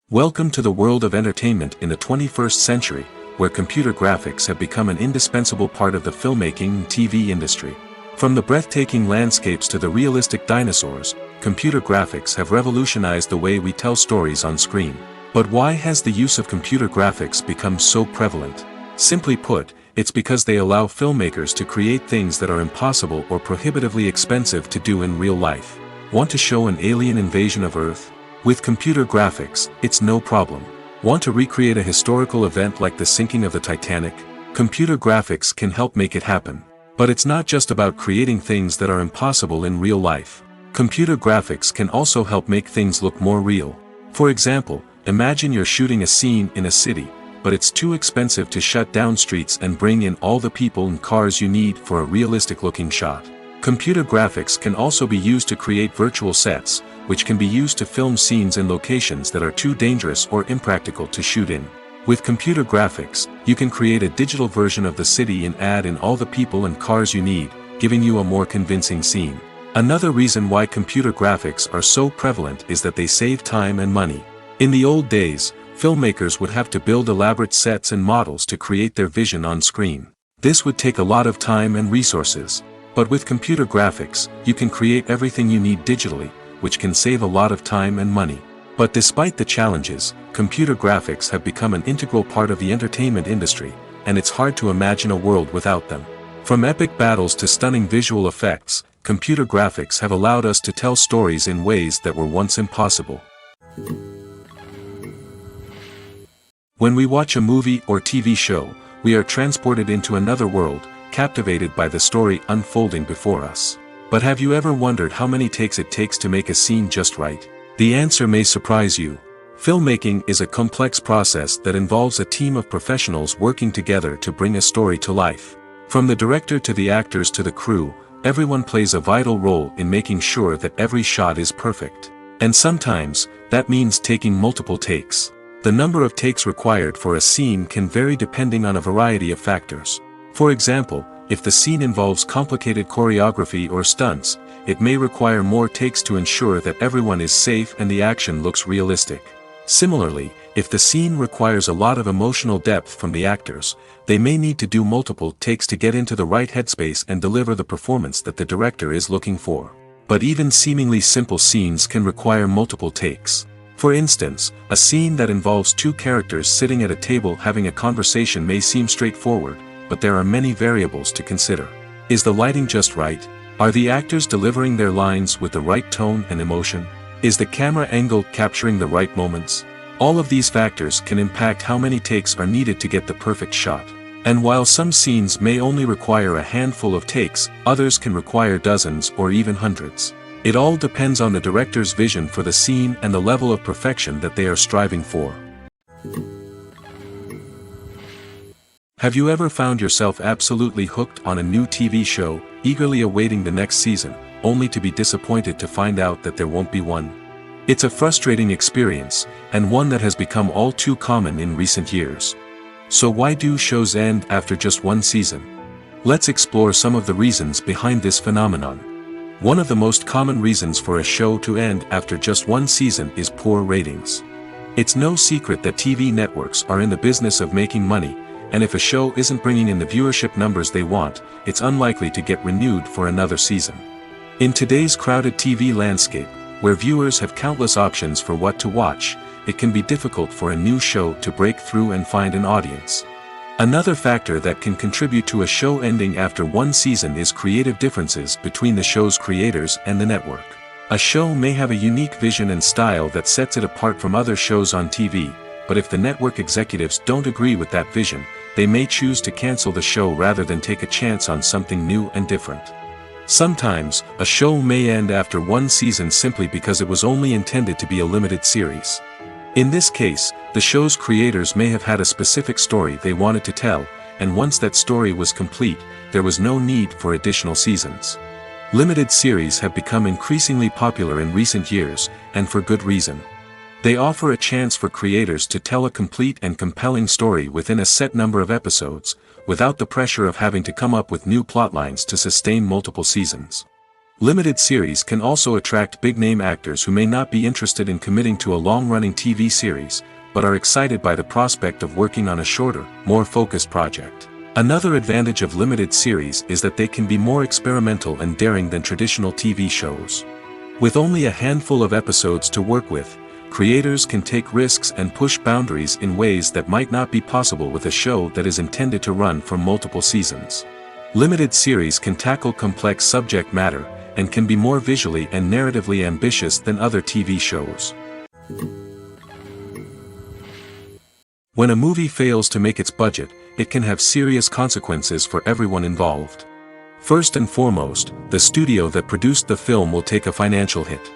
Welcome to the world of entertainment in the 21st century, where computer graphics have become an indispensable part of the filmmaking and TV industry. From the breathtaking landscapes to the realistic dinosaurs, computer graphics have revolutionized the way we tell stories on screen. But why has the use of computer graphics become so prevalent? Simply put, it's because they allow filmmakers to create things that are impossible or prohibitively expensive to do in real life. Want to show an alien invasion of Earth? With computer graphics, it's no problem. Want to recreate a historical event like the sinking of the Titanic? Computer graphics can help make it happen. But it's not just about creating things that are impossible in real life. Computer graphics can also help make things look more real. For example, imagine you're shooting a scene in a city, but it's too expensive to shut down streets and bring in all the people and cars you need for a realistic-looking shot. Computer graphics can also be used to create virtual sets, which can be used to film scenes in locations that are too dangerous or impractical to shoot in. With computer graphics, you can create a digital version of the city and add in all the people and cars you need, giving you a more convincing scene. Another reason why computer graphics are so prevalent is that they save time and money. In the old days, filmmakers would have to build elaborate sets and models to create their vision on screen. This would take a lot of time and resources. But with computer graphics, you can create everything you need digitally, which can save a lot of time and money. But despite the challenges, computer graphics have become an integral part of the entertainment industry, and it's hard to imagine a world without them. From epic battles to stunning visual effects, computer graphics have allowed us to tell stories in ways that were once impossible. When we watch a movie or TV show, we are transported into another world, captivated by the story unfolding before us. But have you ever wondered how many takes it takes to make a scene just right? The answer may surprise you. Filmmaking is a complex process that involves a team of professionals working together to bring a story to life. From the director to the actors to the crew, everyone plays a vital role in making sure that every shot is perfect. And sometimes, that means taking multiple takes. The number of takes required for a scene can vary depending on a variety of factors. For example, if the scene involves complicated choreography or stunts, it may require more takes to ensure that everyone is safe and the action looks realistic. Similarly, if the scene requires a lot of emotional depth from the actors, they may need to do multiple takes to get into the right headspace and deliver the performance that the director is looking for. But even seemingly simple scenes can require multiple takes. For instance, a scene that involves two characters sitting at a table having a conversation may seem straightforward, but there are many variables to consider. Is the lighting just right? Are the actors delivering their lines with the right tone and emotion? Is the camera angle capturing the right moments? All of these factors can impact how many takes are needed to get the perfect shot. And while some scenes may only require a handful of takes, others can require dozens or even hundreds. It all depends on the director's vision for the scene and the level of perfection that they are striving for. Have you ever found yourself absolutely hooked on a new TV show, eagerly awaiting the next season, only to be disappointed to find out that there won't be one? It's a frustrating experience, and one that has become all too common in recent years. So why do shows end after just one season? Let's explore some of the reasons behind this phenomenon. One of the most common reasons for a show to end after just one season is poor ratings. It's no secret that TV networks are in the business of making money, and if a show isn't bringing in the viewership numbers they want, it's unlikely to get renewed for another season. In today's crowded TV landscape, where viewers have countless options for what to watch, it can be difficult for a new show to break through and find an audience. Another factor that can contribute to a show ending after one season is creative differences between the show's creators and the network. A show may have a unique vision and style that sets it apart from other shows on TV, but if the network executives don't agree with that vision, they may choose to cancel the show rather than take a chance on something new and different. Sometimes, a show may end after one season simply because it was only intended to be a limited series. In this case, the show's creators may have had a specific story they wanted to tell, and once that story was complete, there was no need for additional seasons. Limited series have become increasingly popular in recent years, and for good reason. They offer a chance for creators to tell a complete and compelling story within a set number of episodes, without the pressure of having to come up with new plotlines to sustain multiple seasons. Limited series can also attract big-name actors who may not be interested in committing to a long-running TV series, but are excited by the prospect of working on a shorter, more focused project. Another advantage of limited series is that they can be more experimental and daring than traditional TV shows. With only a handful of episodes to work with, creators can take risks and push boundaries in ways that might not be possible with a show that is intended to run for multiple seasons. Limited series can tackle complex subject matter, and can be more visually and narratively ambitious than other TV shows. When a movie fails to make its budget, it can have serious consequences for everyone involved. First and foremost, the studio that produced the film will take a financial hit.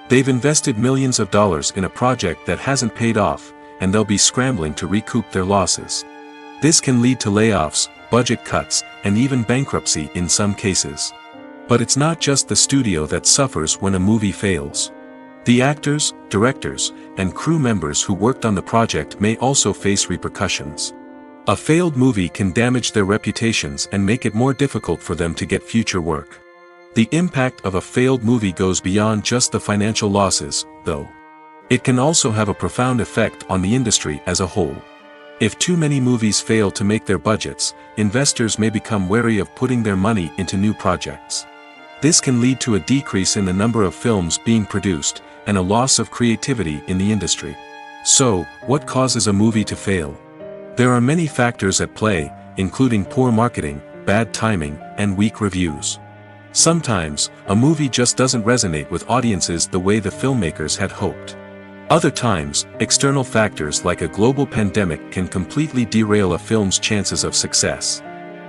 They've invested millions of dollars in a project that hasn't paid off, and they'll be scrambling to recoup their losses. This can lead to layoffs, budget cuts, and even bankruptcy in some cases. But it's not just the studio that suffers when a movie fails. The actors, directors, and crew members who worked on the project may also face repercussions. A failed movie can damage their reputations and make it more difficult for them to get future work. The impact of a failed movie goes beyond just the financial losses, though. It can also have a profound effect on the industry as a whole. If too many movies fail to make their budgets, investors may become wary of putting their money into new projects. This can lead to a decrease in the number of films being produced, and a loss of creativity in the industry. So, what causes a movie to fail? There are many factors at play, including poor marketing, bad timing, and weak reviews. Sometimes, a movie just doesn't resonate with audiences the way the filmmakers had hoped. Other times, external factors like a global pandemic can completely derail a film's chances of success.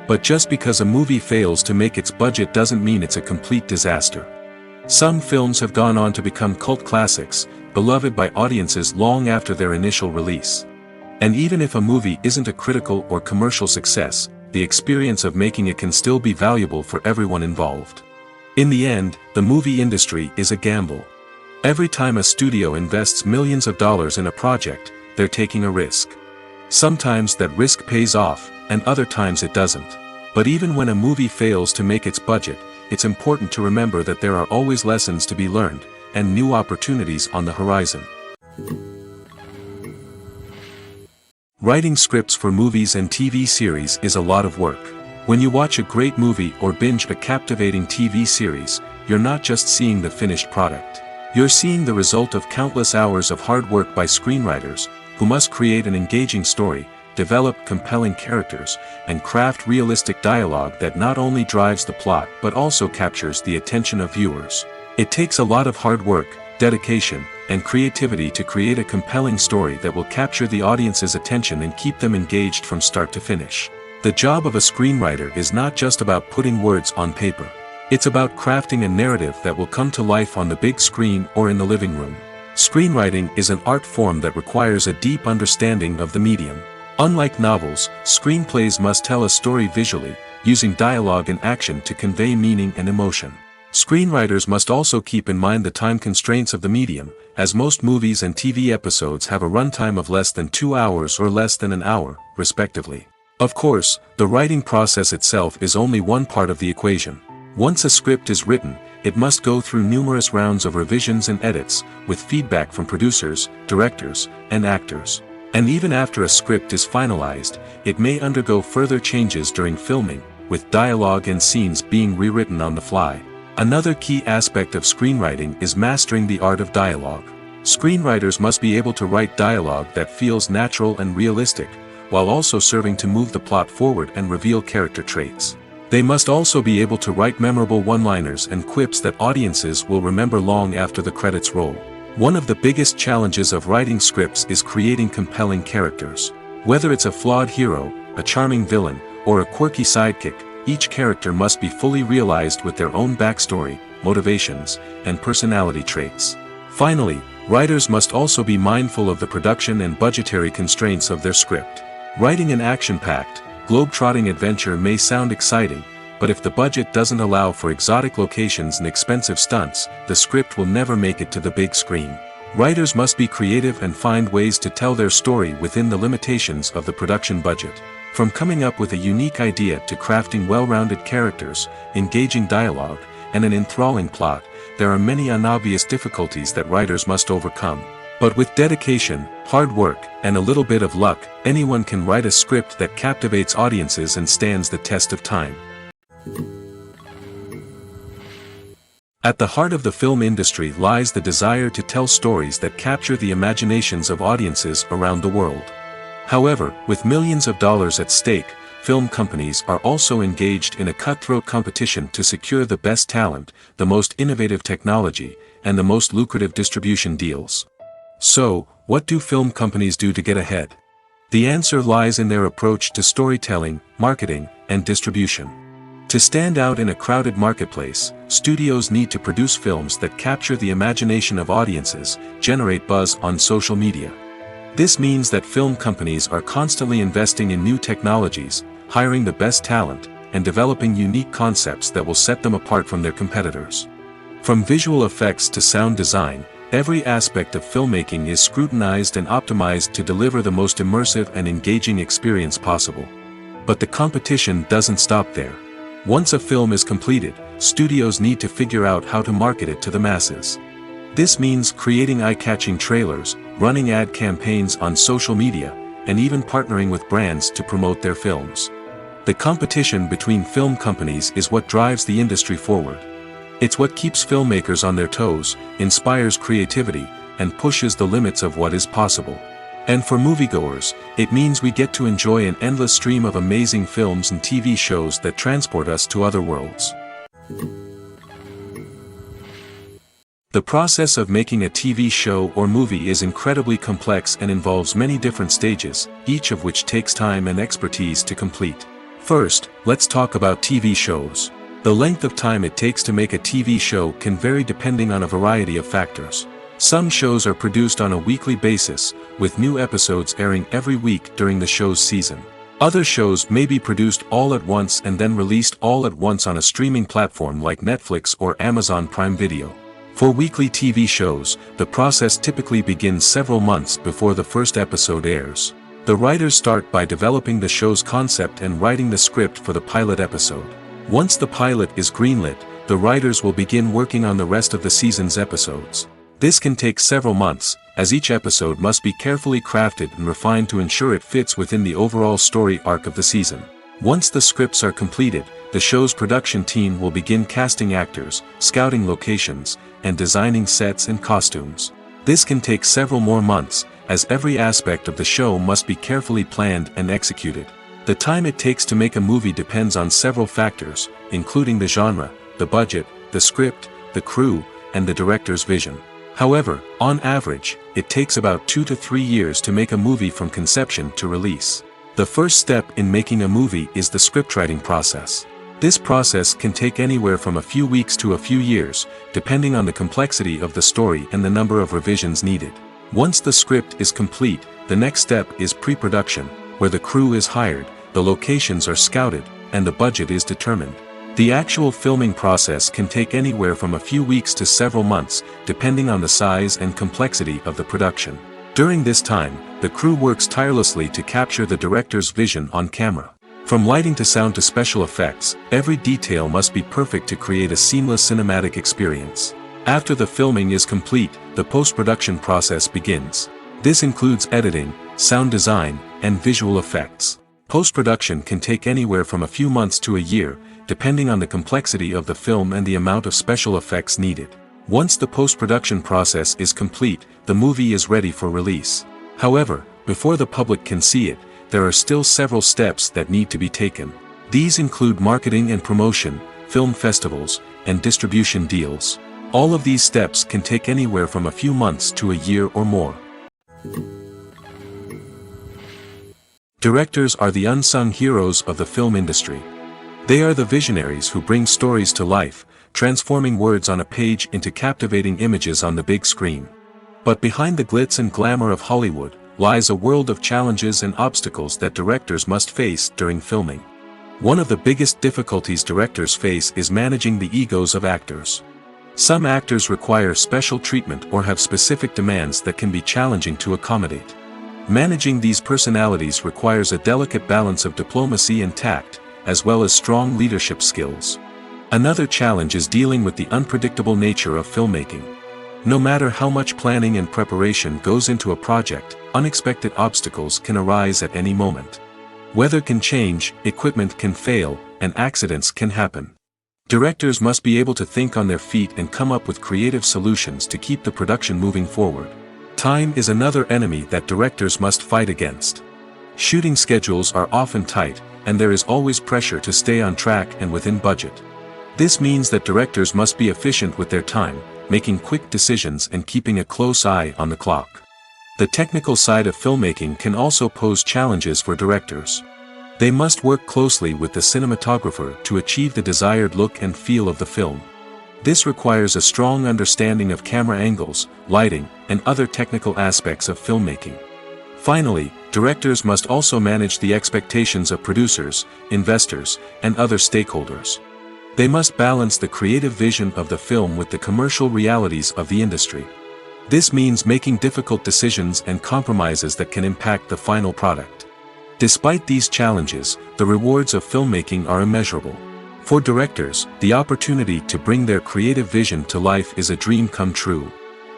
But just because a movie fails to make its budget doesn't mean it's a complete disaster. Some films have gone on to become cult classics, beloved by audiences long after their initial release. And even if a movie isn't a critical or commercial success, the experience of making it can still be valuable for everyone involved. In the end, the movie industry is a gamble. Every time a studio invests millions of dollars in a project, they're taking a risk. Sometimes that risk pays off, and other times it doesn't. But even when a movie fails to make its budget, it's important to remember that there are always lessons to be learned, and new opportunities on the horizon. Writing scripts for movies and TV series is a lot of work. When you watch a great movie or binge a captivating TV series, you're not just seeing the finished product. You're seeing the result of countless hours of hard work by screenwriters, who must create an engaging story, develop compelling characters, and craft realistic dialogue that not only drives the plot but also captures the attention of viewers. It takes a lot of hard work, dedication, and creativity to create a compelling story that will capture the audience's attention and keep them engaged from start to finish. The job of a screenwriter is not just about putting words on paper. It's about crafting a narrative that will come to life on the big screen or in the living room. Screenwriting is an art form that requires a deep understanding of the medium. Unlike novels, screenplays must tell a story visually, using dialogue and action to convey meaning and emotion. Screenwriters must also keep in mind the time constraints of the medium, as most movies and TV episodes have a runtime of less than 2 hours or less than an hour, respectively. Of course, the writing process itself is only one part of the equation. Once a script is written, it must go through numerous rounds of revisions and edits, with feedback from producers, directors, and actors. And even after a script is finalized, it may undergo further changes during filming, with dialogue and scenes being rewritten on the fly. Another key aspect of screenwriting is mastering the art of dialogue. Screenwriters must be able to write dialogue that feels natural and realistic, while also serving to move the plot forward and reveal character traits. They must also be able to write memorable one-liners and quips that audiences will remember long after the credits roll. One of the biggest challenges of writing scripts is creating compelling characters. Whether it's a flawed hero, a charming villain, or a quirky sidekick, each character must be fully realized with their own backstory, motivations, and personality traits. Finally, writers must also be mindful of the production and budgetary constraints of their script. Writing an action-packed, globe-trotting adventure may sound exciting, but if the budget doesn't allow for exotic locations and expensive stunts, the script will never make it to the big screen. Writers must be creative and find ways to tell their story within the limitations of the production budget. From coming up with a unique idea to crafting well-rounded characters, engaging dialogue, and an enthralling plot, there are many unobvious difficulties that writers must overcome. But with dedication, hard work, and a little bit of luck, anyone can write a script that captivates audiences and stands the test of time. At the heart of the film industry lies the desire to tell stories that capture the imaginations of audiences around the world. However, with millions of dollars at stake, film companies are also engaged in a cutthroat competition to secure the best talent, the most innovative technology, and the most lucrative distribution deals. So, what do film companies do to get ahead? The answer lies in their approach to storytelling, marketing, and distribution. To stand out in a crowded marketplace, studios need to produce films that capture the imagination of audiences, generate buzz on social media. This means that film companies are constantly investing in new technologies, hiring the best talent, and developing unique concepts that will set them apart from their competitors. From visual effects to sound design, every aspect of filmmaking is scrutinized and optimized to deliver the most immersive and engaging experience possible. But the competition doesn't stop there. Once a film is completed, studios need to figure out how to market it to the masses. This means creating eye-catching trailers, running ad campaigns on social media, and even partnering with brands to promote their films. The competition between film companies is what drives the industry forward. It's what keeps filmmakers on their toes, inspires creativity, and pushes the limits of what is possible. And for moviegoers, it means we get to enjoy an endless stream of amazing films and TV shows that transport us to other worlds. The process of making a TV show or movie is incredibly complex and involves many different stages, each of which takes time and expertise to complete. First, let's talk about TV shows. The length of time it takes to make a TV show can vary depending on a variety of factors. Some shows are produced on a weekly basis, with new episodes airing every week during the show's season. Other shows may be produced all at once and then released all at once on a streaming platform like Netflix or Amazon Prime Video. For weekly TV shows, the process typically begins several months before the first episode airs. The writers start by developing the show's concept and writing the script for the pilot episode. Once the pilot is greenlit, the writers will begin working on the rest of the season's episodes. This can take several months, as each episode must be carefully crafted and refined to ensure it fits within the overall story arc of the season. Once the scripts are completed, the show's production team will begin casting actors, scouting locations, and designing sets and costumes. This can take several more months, as every aspect of the show must be carefully planned and executed. The time it takes to make a movie depends on several factors, including the genre, the budget, the script, the crew, and the director's vision. However, on average, it takes about 2 to 3 years to make a movie from conception to release. The first step in making a movie is the scriptwriting process. This process can take anywhere from a few weeks to a few years, depending on the complexity of the story and the number of revisions needed. Once the script is complete, the next step is pre-production, where the crew is hired, the locations are scouted, and the budget is determined. The actual filming process can take anywhere from a few weeks to several months, depending on the size and complexity of the production. During this time, the crew works tirelessly to capture the director's vision on camera. From lighting to sound to special effects, every detail must be perfect to create a seamless cinematic experience. After the filming is complete, the post-production process begins. This includes editing, sound design, and visual effects. Post-production can take anywhere from a few months to a year, depending on the complexity of the film and the amount of special effects needed. Once the post-production process is complete, the movie is ready for release. However, before the public can see it, there are still several steps that need to be taken. These include marketing and promotion, film festivals, and distribution deals. All of these steps can take anywhere from a few months to a year or more. Directors are the unsung heroes of the film industry. They are the visionaries who bring stories to life, transforming words on a page into captivating images on the big screen. But behind the glitz and glamour of Hollywood, lies a world of challenges and obstacles that directors must face during filming. One of the biggest difficulties directors face is managing the egos of actors. Some actors require special treatment or have specific demands that can be challenging to accommodate. Managing these personalities requires a delicate balance of diplomacy and tact, as well as strong leadership skills. Another challenge is dealing with the unpredictable nature of filmmaking. No matter how much planning and preparation goes into a project, unexpected obstacles can arise at any moment. Weather can change, equipment can fail, and accidents can happen. Directors must be able to think on their feet and come up with creative solutions to keep the production moving forward. Time is another enemy that directors must fight against. Shooting schedules are often tight, and there is always pressure to stay on track and within budget. This means that directors must be efficient with their time, making quick decisions and keeping a close eye on the clock. The technical side of filmmaking can also pose challenges for directors. They must work closely with the cinematographer to achieve the desired look and feel of the film. This requires a strong understanding of camera angles, lighting, and other technical aspects of filmmaking. Finally, directors must also manage the expectations of producers, investors, and other stakeholders. They must balance the creative vision of the film with the commercial realities of the industry. This means making difficult decisions and compromises that can impact the final product. Despite these challenges, the rewards of filmmaking are immeasurable. For directors, the opportunity to bring their creative vision to life is a dream come true.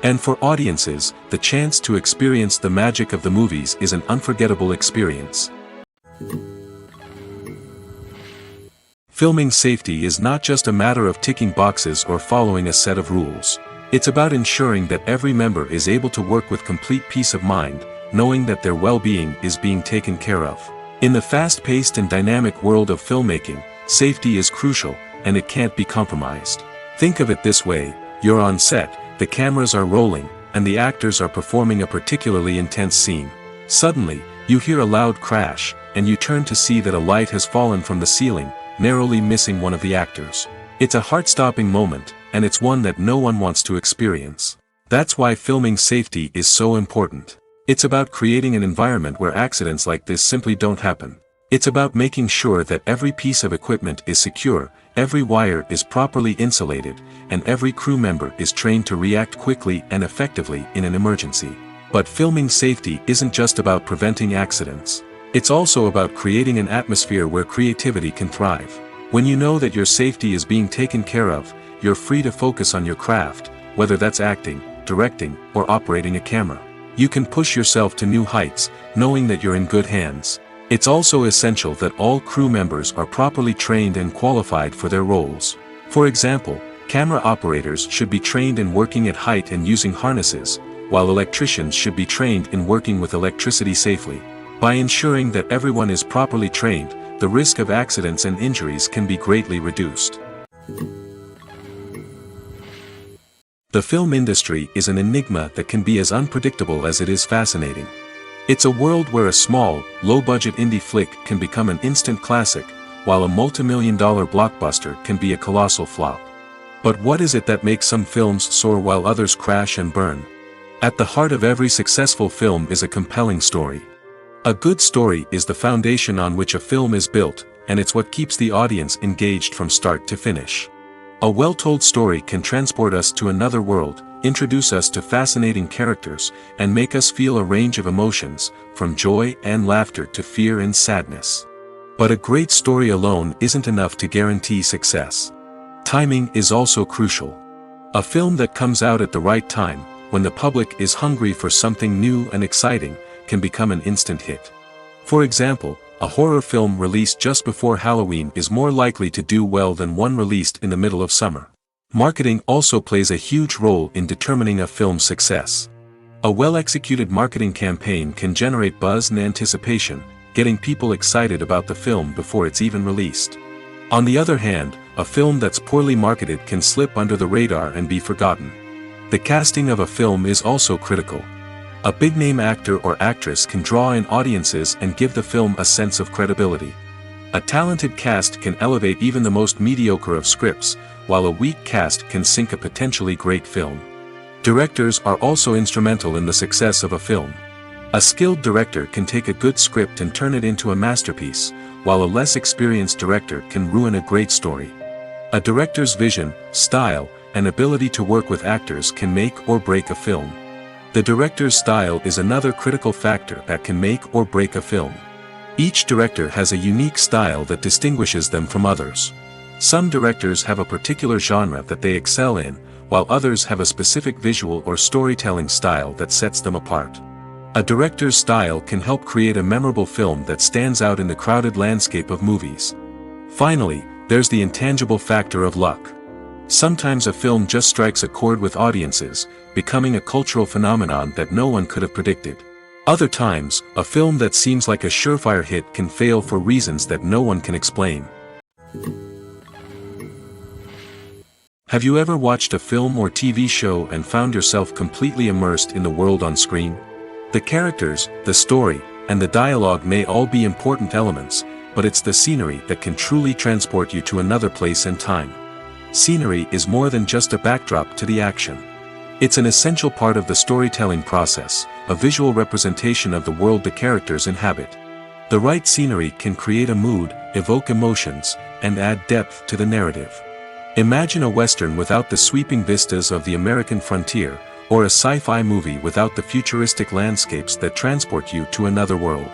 And for audiences, the chance to experience the magic of the movies is an unforgettable experience. Filming safety is not just a matter of ticking boxes or following a set of rules. It's about ensuring that every member is able to work with complete peace of mind, knowing that their well-being is being taken care of. In the fast-paced and dynamic world of filmmaking, safety is crucial, and it can't be compromised. Think of it this way: you're on set, the cameras are rolling, and the actors are performing a particularly intense scene. Suddenly, you hear a loud crash, and you turn to see that a light has fallen from the ceiling, narrowly missing one of the actors. It's a heart-stopping moment, and it's one that no one wants to experience. That's why filming safety is so important. It's about creating an environment where accidents like this simply don't happen. It's about making sure that every piece of equipment is secure, every wire is properly insulated, and every crew member is trained to react quickly and effectively in an emergency. But filming safety isn't just about preventing accidents. It's also about creating an atmosphere where creativity can thrive. When you know that your safety is being taken care of, you're free to focus on your craft, whether that's acting, directing, or operating a camera. You can push yourself to new heights, knowing that you're in good hands. It's also essential that all crew members are properly trained and qualified for their roles. For example, camera operators should be trained in working at height and using harnesses, while electricians should be trained in working with electricity safely. By ensuring that everyone is properly trained, the risk of accidents and injuries can be greatly reduced. The film industry is an enigma that can be as unpredictable as it is fascinating. It's a world where a small, low-budget indie flick can become an instant classic, while a multi-million-dollar blockbuster can be a colossal flop. But what is it that makes some films soar while others crash and burn? At the heart of every successful film is a compelling story. A good story is the foundation on which a film is built, and it's what keeps the audience engaged from start to finish. A well-told story can transport us to another world, introduce us to fascinating characters, and make us feel a range of emotions, from joy and laughter to fear and sadness. But a great story alone isn't enough to guarantee success. Timing is also crucial. A film that comes out at the right time, when the public is hungry for something new and exciting, can become an instant hit. For example, a horror film released just before Halloween is more likely to do well than one released in the middle of summer. Marketing also plays a huge role in determining a film's success. A well-executed marketing campaign can generate buzz and anticipation, getting people excited about the film before it's even released. On the other hand, a film that's poorly marketed can slip under the radar and be forgotten. The casting of a film is also critical. A big-name actor or actress can draw in audiences and give the film a sense of credibility. A talented cast can elevate even the most mediocre of scripts, while a weak cast can sink a potentially great film. Directors are also instrumental in the success of a film. A skilled director can take a good script and turn it into a masterpiece, while a less experienced director can ruin a great story. A director's vision, style, and ability to work with actors can make or break a film. The director's style is another critical factor that can make or break a film. Each director has a unique style that distinguishes them from others. Some directors have a particular genre that they excel in, while others have a specific visual or storytelling style that sets them apart. A director's style can help create a memorable film that stands out in the crowded landscape of movies. Finally, there's the intangible factor of luck. Sometimes a film just strikes a chord with audiences, becoming a cultural phenomenon that no one could have predicted. Other times, a film that seems like a surefire hit can fail for reasons that no one can explain. Have you ever watched a film or TV show and found yourself completely immersed in the world on screen? The characters, the story, and the dialogue may all be important elements, but it's the scenery that can truly transport you to another place and time. Scenery is more than just a backdrop to the action. It's an essential part of the storytelling process, a visual representation of the world the characters inhabit. The right scenery can create a mood, evoke emotions, and add depth to the narrative. Imagine a Western without the sweeping vistas of the American frontier, or a sci-fi movie without the futuristic landscapes that transport you to another world.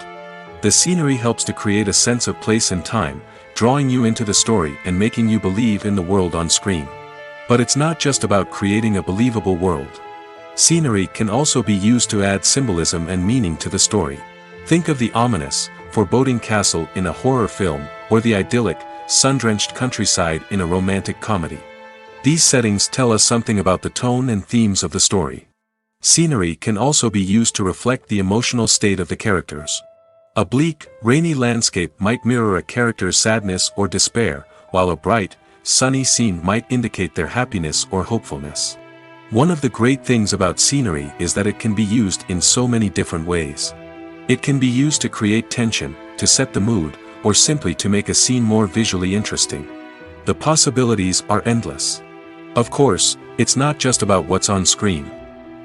The scenery helps to create a sense of place and time, drawing you into the story and making you believe in the world on screen. But it's not just about creating a believable world. Scenery can also be used to add symbolism and meaning to the story. Think of the ominous, foreboding castle in a horror film, or the idyllic, sun-drenched countryside in a romantic comedy. These settings tell us something about the tone and themes of the story. Scenery can also be used to reflect the emotional state of the characters. A bleak, rainy landscape might mirror a character's sadness or despair, while a bright, sunny scene might indicate their happiness or hopefulness. One of the great things about scenery is that it can be used in so many different ways. It can be used to create tension, to set the mood, or simply to make a scene more visually interesting. The possibilities are endless. Of course, it's not just about what's on screen.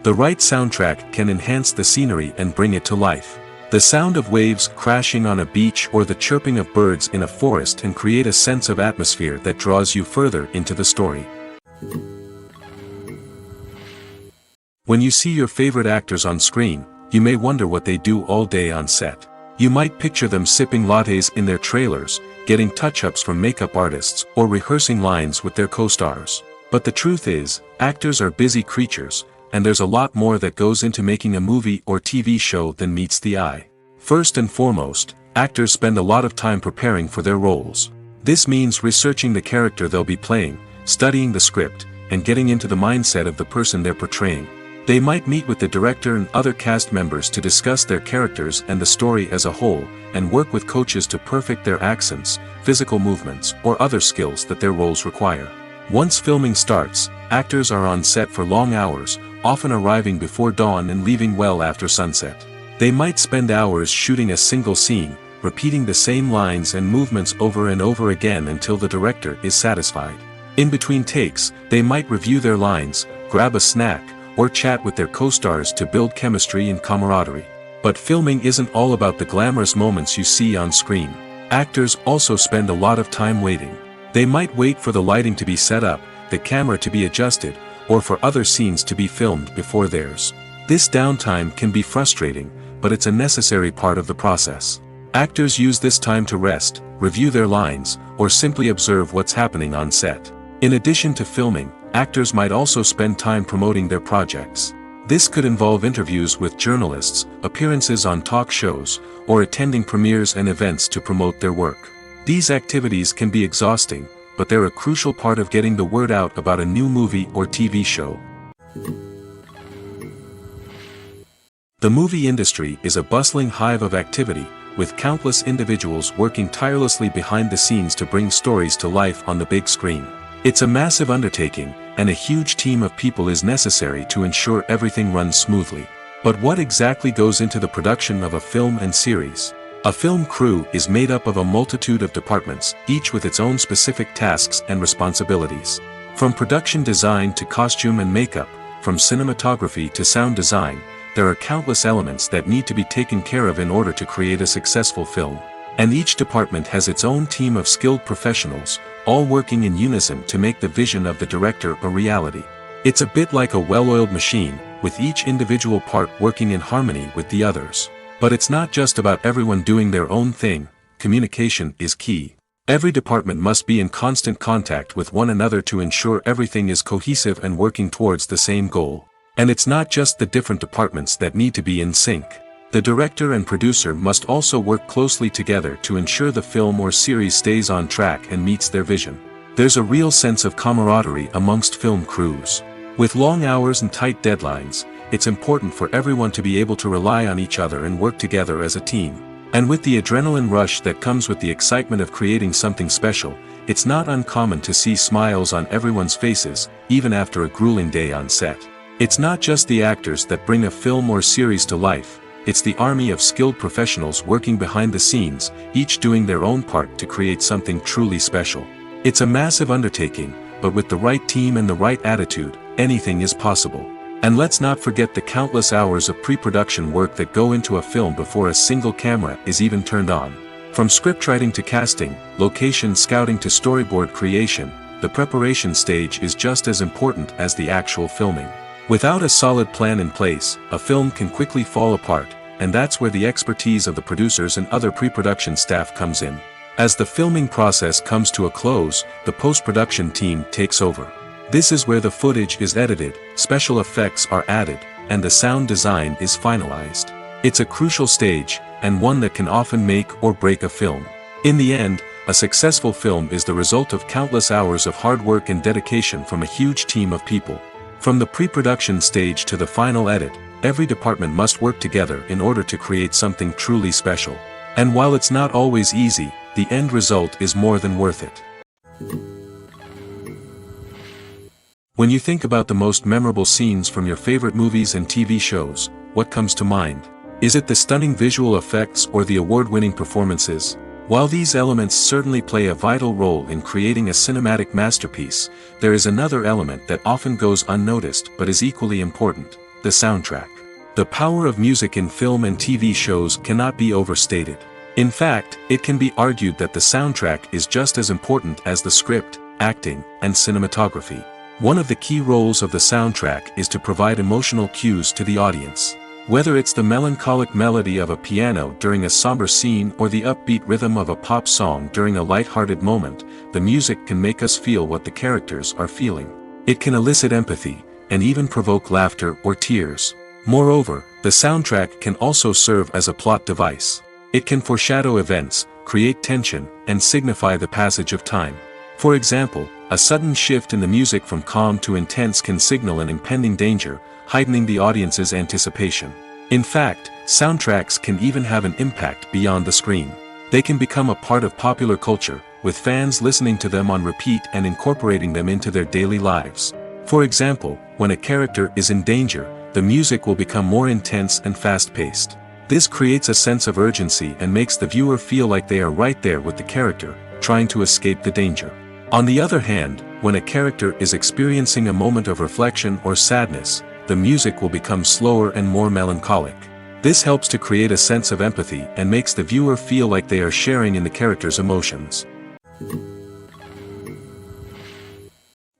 The right soundtrack can enhance the scenery and bring it to life. The sound of waves crashing on a beach or the chirping of birds in a forest can create a sense of atmosphere that draws you further into the story. When you see your favorite actors on screen, you may wonder what they do all day on set. You might picture them sipping lattes in their trailers, getting touch-ups from makeup artists, or rehearsing lines with their co-stars. But the truth is, actors are busy creatures, and there's a lot more that goes into making a movie or TV show than meets the eye. First and foremost, actors spend a lot of time preparing for their roles. This means researching the character they'll be playing, studying the script, and getting into the mindset of the person they're portraying. They might meet with the director and other cast members to discuss their characters and the story as a whole, and work with coaches to perfect their accents, physical movements, or other skills that their roles require. Once filming starts, actors are on set for long hours, often arriving before dawn and leaving well after sunset. They might spend hours shooting a single scene, repeating the same lines and movements over and over again until the director is satisfied. In between takes, they might review their lines, grab a snack, or chat with their co-stars to build chemistry and camaraderie. But filming isn't all about the glamorous moments you see on screen. Actors also spend a lot of time waiting. They might wait for the lighting to be set up, the camera to be adjusted, or for other scenes to be filmed before theirs. This downtime can be frustrating, but it's a necessary part of the process. Actors use this time to rest, review their lines, or simply observe what's happening on set. In addition to filming, actors might also spend time promoting their projects. This could involve interviews with journalists, appearances on talk shows, or attending premieres and events to promote their work. These activities can be exhausting, but they're a crucial part of getting the word out about a new movie or TV show. The movie industry is a bustling hive of activity, with countless individuals working tirelessly behind the scenes to bring stories to life on the big screen. It's a massive undertaking, and a huge team of people is necessary to ensure everything runs smoothly. But what exactly goes into the production of a film and series? A film crew is made up of a multitude of departments, each with its own specific tasks and responsibilities. From production design to costume and makeup, from cinematography to sound design, there are countless elements that need to be taken care of in order to create a successful film. And each department has its own team of skilled professionals, all working in unison to make the vision of the director a reality. It's a bit like a well-oiled machine, with each individual part working in harmony with the others. But it's not just about everyone doing their own thing. Communication is key. Every department must be in constant contact with one another to ensure everything is cohesive and working towards the same goal. And it's not just the different departments that need to be in sync. The director and producer must also work closely together to ensure the film or series stays on track and meets their vision. There's a real sense of camaraderie amongst film crews. With long hours and tight deadlines, it's important for everyone to be able to rely on each other and work together as a team. And with the adrenaline rush that comes with the excitement of creating something special, it's not uncommon to see smiles on everyone's faces, even after a grueling day on set. It's not just the actors that bring a film or series to life, it's the army of skilled professionals working behind the scenes, each doing their own part to create something truly special. It's a massive undertaking, but with the right team and the right attitude, anything is possible. And let's not forget the countless hours of pre-production work that go into a film before a single camera is even turned on. From scriptwriting to casting, location scouting to storyboard creation, the preparation stage is just as important as the actual filming. Without a solid plan in place, a film can quickly fall apart, and that's where the expertise of the producers and other pre-production staff comes in. As the filming process comes to a close, the post-production team takes over. This is where the footage is edited, special effects are added, and the sound design is finalized. It's a crucial stage, and one that can often make or break a film. In the end, a successful film is the result of countless hours of hard work and dedication from a huge team of people. From the pre-production stage to the final edit, every department must work together in order to create something truly special. And while it's not always easy, the end result is more than worth it. When you think about the most memorable scenes from your favorite movies and TV shows, what comes to mind? Is it the stunning visual effects or the award-winning performances? While these elements certainly play a vital role in creating a cinematic masterpiece, there is another element that often goes unnoticed but is equally important: the soundtrack. The power of music in film and TV shows cannot be overstated. In fact, it can be argued that the soundtrack is just as important as the script, acting, and cinematography. One of the key roles of the soundtrack is to provide emotional cues to the audience. Whether it's the melancholic melody of a piano during a somber scene or the upbeat rhythm of a pop song during a light-hearted moment, the music can make us feel what the characters are feeling. It can elicit empathy, and even provoke laughter or tears. Moreover, the soundtrack can also serve as a plot device. It can foreshadow events, create tension, and signify the passage of time. For example, a sudden shift in the music from calm to intense can signal an impending danger, heightening the audience's anticipation. In fact, soundtracks can even have an impact beyond the screen. They can become a part of popular culture, with fans listening to them on repeat and incorporating them into their daily lives. For example, when a character is in danger, the music will become more intense and fast-paced. This creates a sense of urgency and makes the viewer feel like they are right there with the character, trying to escape the danger. On the other hand, when a character is experiencing a moment of reflection or sadness, the music will become slower and more melancholic. This helps to create a sense of empathy and makes the viewer feel like they are sharing in the character's emotions.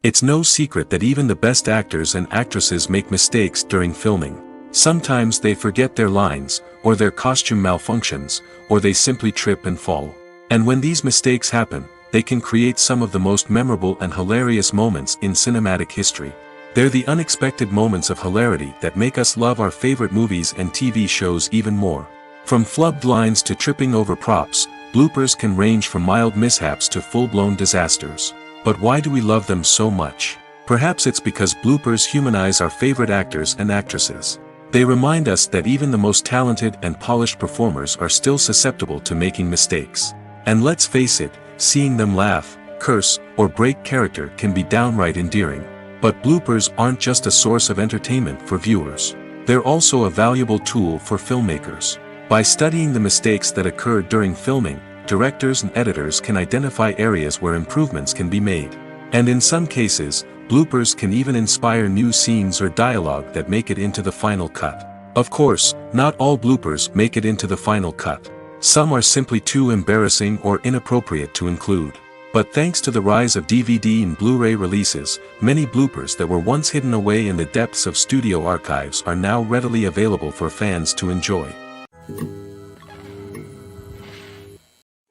It's no secret that even the best actors and actresses make mistakes during filming. Sometimes they forget their lines, or their costume malfunctions, or they simply trip and fall. And when these mistakes happen, they can create some of the most memorable and hilarious moments in cinematic history. They're the unexpected moments of hilarity that make us love our favorite movies and TV shows even more. From flubbed lines to tripping over props, bloopers can range from mild mishaps to full-blown disasters. But why do we love them so much? Perhaps it's because bloopers humanize our favorite actors and actresses. They remind us that even the most talented and polished performers are still susceptible to making mistakes. And let's face it, seeing them laugh, curse, or break character can be downright endearing. But bloopers aren't just a source of entertainment for viewers. They're also a valuable tool for filmmakers. By studying the mistakes that occurred during filming, directors and editors can identify areas where improvements can be made. And in some cases, bloopers can even inspire new scenes or dialogue that make it into the final cut. Of course, not all bloopers make it into the final cut. Some are simply too embarrassing or inappropriate to include. But thanks to the rise of DVD and Blu-ray releases, many bloopers that were once hidden away in the depths of studio archives are now readily available for fans to enjoy.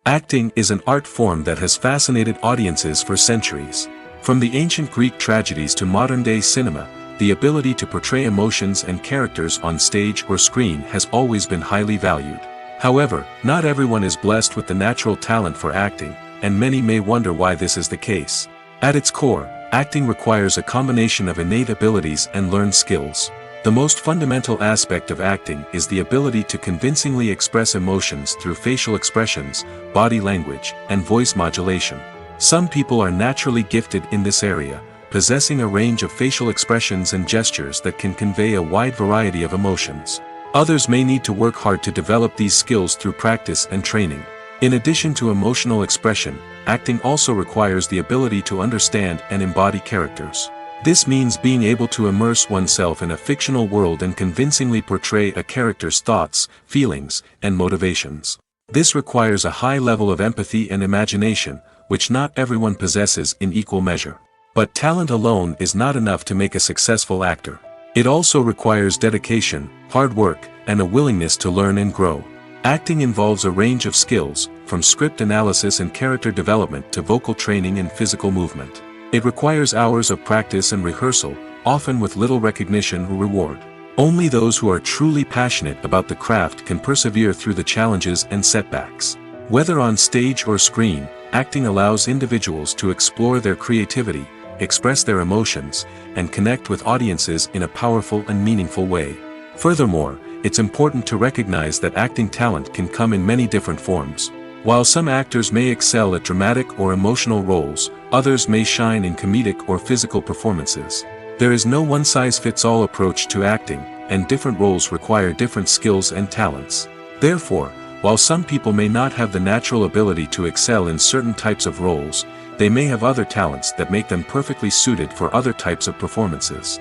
Acting is an art form that has fascinated audiences for centuries. From the ancient Greek tragedies to modern-day cinema, the ability to portray emotions and characters on stage or screen has always been highly valued. However, not everyone is blessed with the natural talent for acting, and many may wonder why this is the case. At its core, acting requires a combination of innate abilities and learned skills. The most fundamental aspect of acting is the ability to convincingly express emotions through facial expressions, body language, and voice modulation. Some people are naturally gifted in this area, possessing a range of facial expressions and gestures that can convey a wide variety of emotions. Others may need to work hard to develop these skills through practice and training. In addition to emotional expression, acting also requires the ability to understand and embody characters. This means being able to immerse oneself in a fictional world and convincingly portray a character's thoughts, feelings, and motivations. This requires a high level of empathy and imagination, which not everyone possesses in equal measure. But talent alone is not enough to make a successful actor. It also requires dedication, hard work, and a willingness to learn and grow. Acting involves a range of skills, from script analysis and character development to vocal training and physical movement. It requires hours of practice and rehearsal, often with little recognition or reward. Only those who are truly passionate about the craft can persevere through the challenges and setbacks. Whether on stage or screen, acting allows individuals to explore their creativity, express their emotions, and connect with audiences in a powerful and meaningful way. Furthermore, it's important to recognize that acting talent can come in many different forms. While some actors may excel at dramatic or emotional roles, others may shine in comedic or physical performances. There is no one-size-fits-all approach to acting, and different roles require different skills and talents. Therefore, while some people may not have the natural ability to excel in certain types of roles, they may have other talents that make them perfectly suited for other types of performances.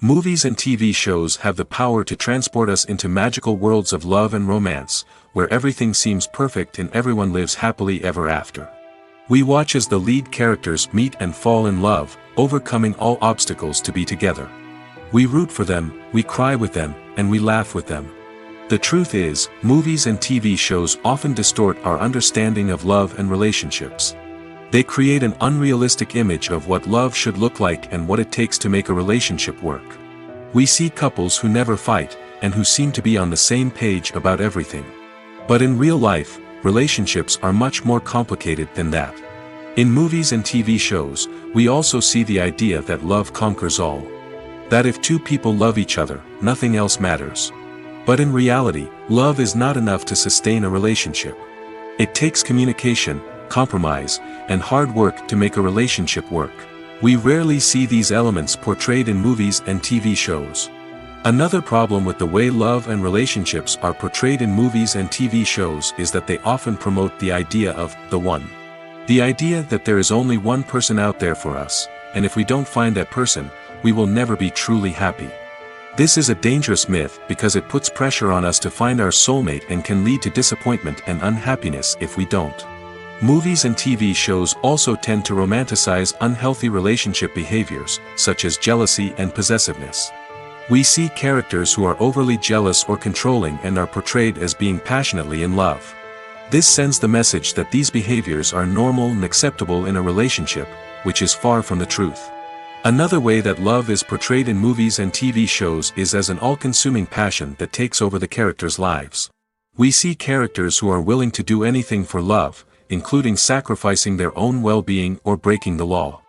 Movies and TV shows have the power to transport us into magical worlds of love and romance, where everything seems perfect and everyone lives happily ever after. We watch as the lead characters meet and fall in love, overcoming all obstacles to be together. We root for them, we cry with them, and we laugh with them. The truth is, movies and TV shows often distort our understanding of love and relationships. They create an unrealistic image of what love should look like and what it takes to make a relationship work. We see couples who never fight, and who seem to be on the same page about everything. But in real life, relationships are much more complicated than that. In movies and TV shows, we also see the idea that love conquers all. That if two people love each other, nothing else matters. But in reality, love is not enough to sustain a relationship. It takes communication, compromise, and hard work to make a relationship work. We rarely see these elements portrayed in movies and TV shows. Another problem with the way love and relationships are portrayed in movies and TV shows is that they often promote the idea of the one. The idea that there is only one person out there for us, and if we don't find that person, we will never be truly happy. This is a dangerous myth because it puts pressure on us to find our soulmate and can lead to disappointment and unhappiness if we don't. Movies and TV shows also tend to romanticize unhealthy relationship behaviors, such as jealousy and possessiveness. We see characters who are overly jealous or controlling and are portrayed as being passionately in love. This sends the message that these behaviors are normal and acceptable in a relationship, which is far from the truth. Another way that love is portrayed in movies and TV shows is as an all-consuming passion that takes over the characters' lives. We see characters who are willing to do anything for love, including sacrificing their own well-being or breaking the law.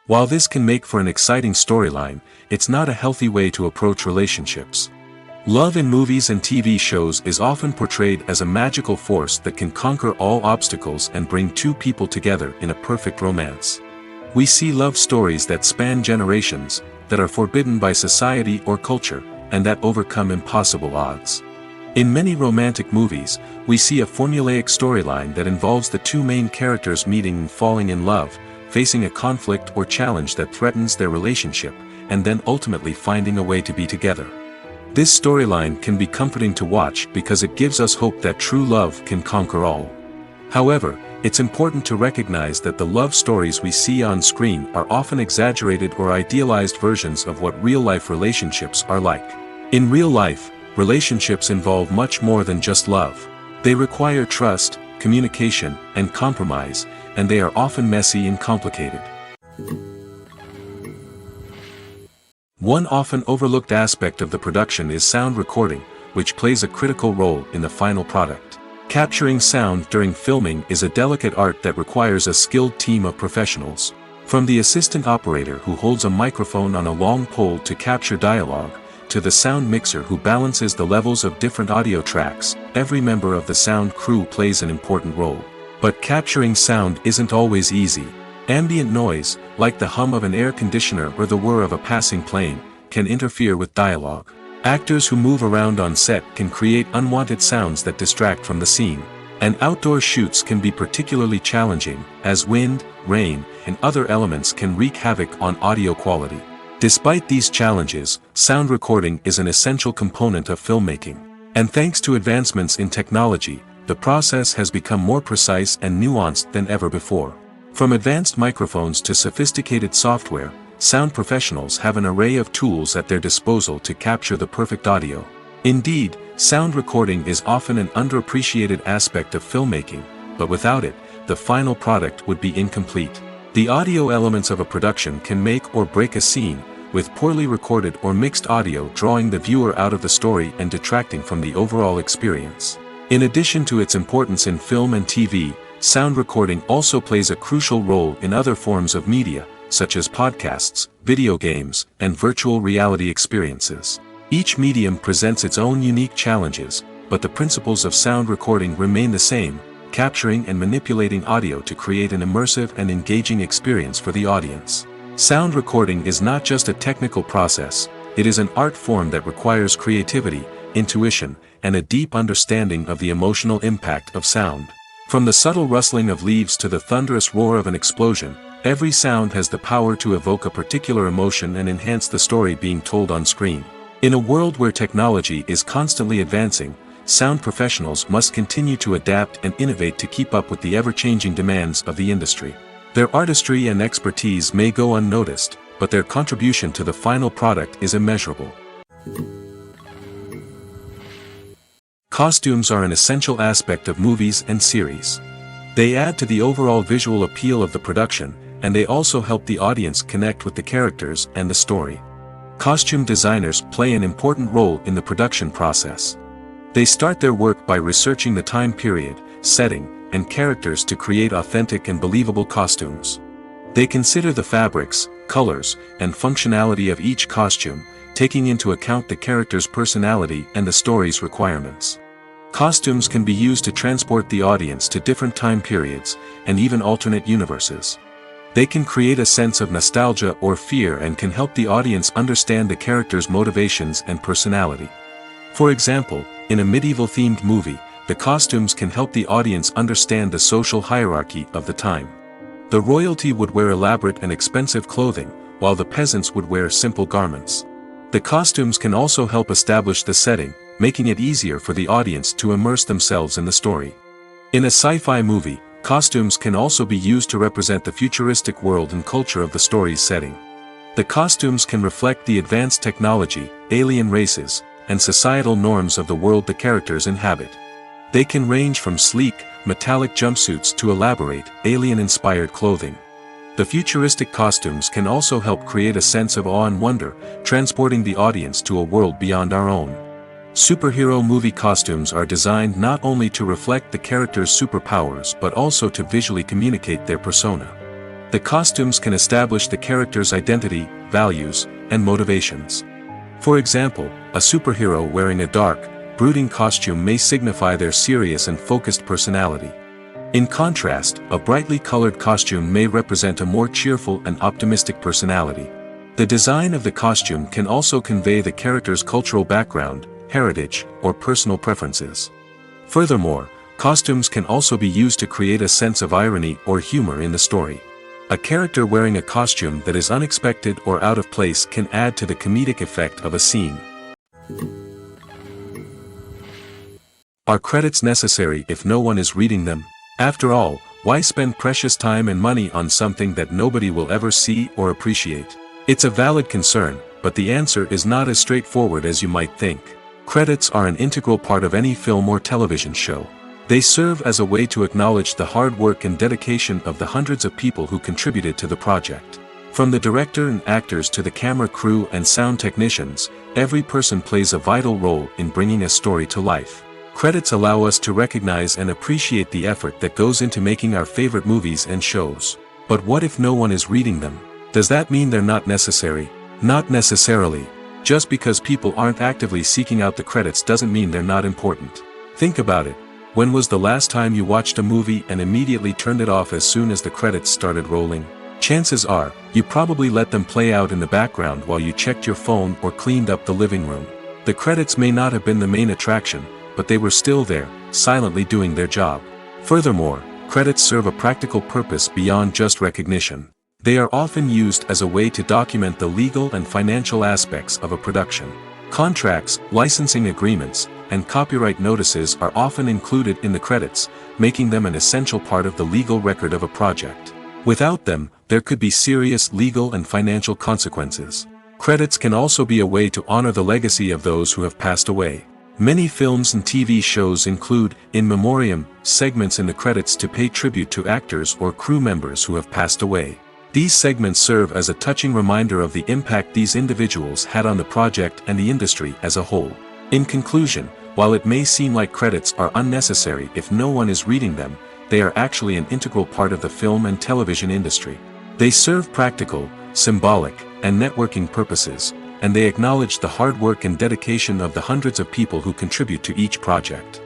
While this can make for an exciting storyline, it's not a healthy way to approach relationships. Love in movies and TV shows is often portrayed as a magical force that can conquer all obstacles and bring two people together in a perfect romance. We see love stories that span generations, that are forbidden by society or culture, and that overcome impossible odds. In many romantic movies, we see a formulaic storyline that involves the two main characters meeting and falling in love, facing a conflict or challenge that threatens their relationship, and then ultimately finding a way to be together. This storyline can be comforting to watch because it gives us hope that true love can conquer all. However, it's important to recognize that the love stories we see on screen are often exaggerated or idealized versions of what real-life relationships are like. In real life, relationships involve much more than just love. They require trust, communication, and compromise, and they are often messy and complicated. One often overlooked aspect of the production is sound recording, which plays a critical role in the final product. Capturing sound during filming is a delicate art that requires a skilled team of professionals. From the assistant operator who holds a microphone on a long pole to capture dialogue, to the sound mixer who balances the levels of different audio tracks, every member of the sound crew plays an important role. But capturing sound isn't always easy. Ambient noise, like the hum of an air conditioner or the whir of a passing plane, can interfere with dialogue. Actors who move around on set can create unwanted sounds that distract from the scene. And outdoor shoots can be particularly challenging, as wind, rain, and other elements can wreak havoc on audio quality. Despite these challenges, sound recording is an essential component of filmmaking. And thanks to advancements in technology, the process has become more precise and nuanced than ever before. From advanced microphones to sophisticated software, sound professionals have an array of tools at their disposal to capture the perfect audio. Indeed, sound recording is often an underappreciated aspect of filmmaking, but without it, the final product would be incomplete. The audio elements of a production can make or break a scene, with poorly recorded or mixed audio drawing the viewer out of the story and detracting from the overall experience. In addition to its importance in film and TV, sound recording also plays a crucial role in other forms of media, such as podcasts, video games, and virtual reality experiences. Each medium presents its own unique challenges, but the principles of sound recording remain the same: capturing and manipulating audio to create an immersive and engaging experience for the audience. Sound recording is not just a technical process, it is an art form that requires creativity, intuition, and a deep understanding of the emotional impact of sound. From the subtle rustling of leaves to the thunderous roar of an explosion, Every sound has the power to evoke a particular emotion and enhance the story being told on screen. In a world where technology is constantly advancing, sound professionals must continue to adapt and innovate to keep up with the ever-changing demands of the industry. Their artistry and expertise may go unnoticed, but their contribution to the final product is immeasurable. Costumes are an essential aspect of movies and series. They add to the overall visual appeal of the production, and they also help the audience connect with the characters and the story. Costume designers play an important role in the production process. They start their work by researching the time period, setting, and characters to create authentic and believable costumes. They consider the fabrics, colors, and functionality of each costume, taking into account the character's personality and the story's requirements. Costumes can be used to transport the audience to different time periods, and even alternate universes. They can create a sense of nostalgia or fear and can help the audience understand the character's motivations and personality. For example, in a medieval-themed movie, the costumes can help the audience understand the social hierarchy of the time. The royalty would wear elaborate and expensive clothing, while the peasants would wear simple garments. The costumes can also help establish the setting, making it easier for the audience to immerse themselves in the story. In a sci-fi movie, costumes can also be used to represent the futuristic world and culture of the story's setting. The costumes can reflect the advanced technology, alien races, and societal norms of the world the characters inhabit. They can range from sleek, metallic jumpsuits to elaborate, alien-inspired clothing. The futuristic costumes can also help create a sense of awe and wonder, transporting the audience to a world beyond our own. Superhero movie costumes are designed not only to reflect the character's superpowers but also to visually communicate their persona. The costumes can establish the character's identity, values, and motivations. For example, a superhero wearing a dark, brooding costume may signify their serious and focused personality. In contrast, a brightly colored costume may represent a more cheerful and optimistic personality. The design of the costume can also convey the character's cultural background, heritage, or personal preferences. Furthermore, costumes can also be used to create a sense of irony or humor in the story. A character wearing a costume that is unexpected or out of place can add to the comedic effect of a scene. Are credits necessary if no one is reading them? After all, why spend precious time and money on something that nobody will ever see or appreciate? It's a valid concern, but the answer is not as straightforward as you might think. Credits are an integral part of any film or television show. They serve as a way to acknowledge the hard work and dedication of the hundreds of people who contributed to the project. From the director and actors to the camera crew and sound technicians, every person plays a vital role in bringing a story to life. Credits allow us to recognize and appreciate the effort that goes into making our favorite movies and shows. But what if no one is reading them? Does that mean they're not necessary? Not necessarily. Just because people aren't actively seeking out the credits doesn't mean they're not important. Think about it. When was the last time you watched a movie and immediately turned it off as soon as the credits started rolling? Chances are, you probably let them play out in the background while you checked your phone or cleaned up the living room. The credits may not have been the main attraction, but they were still there, silently doing their job. Furthermore, credits serve a practical purpose beyond just recognition. They are often used as a way to document the legal and financial aspects of a production. Contracts, licensing agreements, and copyright notices are often included in the credits, making them an essential part of the legal record of a project. Without them, there could be serious legal and financial consequences. Credits can also be a way to honor the legacy of those who have passed away. Many films and TV shows include, in memoriam, segments in the credits to pay tribute to actors or crew members who have passed away. These segments serve as a touching reminder of the impact these individuals had on the project and the industry as a whole. In conclusion, while it may seem like credits are unnecessary if no one is reading them, they are actually an integral part of the film and television industry. They serve practical, symbolic, and networking purposes, and they acknowledge the hard work and dedication of the hundreds of people who contribute to each project.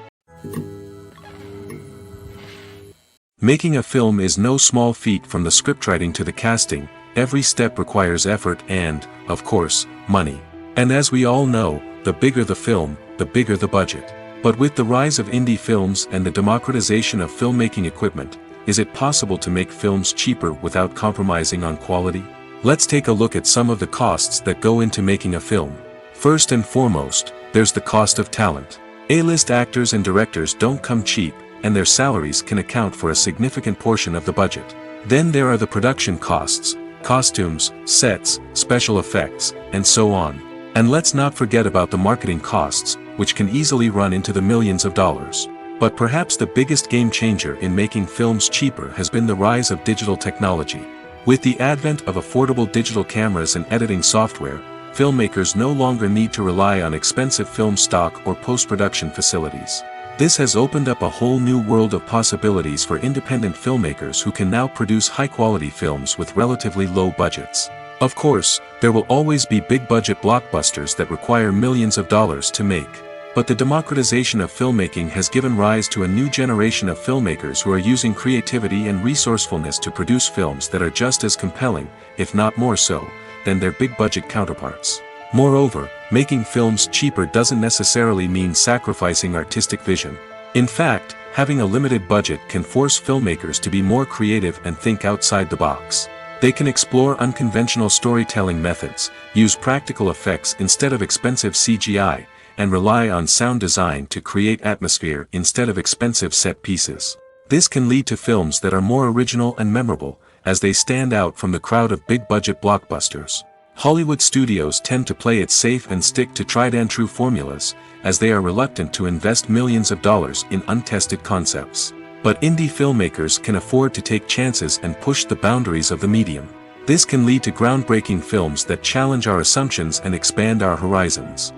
Making a film is no small feat. From the scriptwriting to the casting, every step requires effort and, of course, money. And as we all know, the bigger the film, the bigger the budget. But with the rise of indie films and the democratization of filmmaking equipment, is it possible to make films cheaper without compromising on quality? Let's take a look at some of the costs that go into making a film. First and foremost, there's the cost of talent. A-list actors and directors don't come cheap, and their salaries can account for a significant portion of the budget. Then there are the production costs, costumes, sets, special effects, and so on. And let's not forget about the marketing costs, which can easily run into the millions of dollars. But perhaps the biggest game changer in making films cheaper has been the rise of digital technology. With the advent of affordable digital cameras and editing software, filmmakers no longer need to rely on expensive film stock or post-production facilities. This has opened up a whole new world of possibilities for independent filmmakers who can now produce high-quality films with relatively low budgets. Of course, there will always be big-budget blockbusters that require millions of dollars to make. But the democratization of filmmaking has given rise to a new generation of filmmakers who are using creativity and resourcefulness to produce films that are just as compelling, if not more so, than their big-budget counterparts. Moreover, making films cheaper doesn't necessarily mean sacrificing artistic vision. In fact, having a limited budget can force filmmakers to be more creative and think outside the box. They can explore unconventional storytelling methods, use practical effects instead of expensive CGI, and rely on sound design to create atmosphere instead of expensive set pieces. This can lead to films that are more original and memorable, as they stand out from the crowd of big-budget blockbusters. Hollywood studios tend to play it safe and stick to tried-and-true formulas, as they are reluctant to invest millions of dollars in untested concepts. But indie filmmakers can afford to take chances and push the boundaries of the medium. This can lead to groundbreaking films that challenge our assumptions and expand our horizons.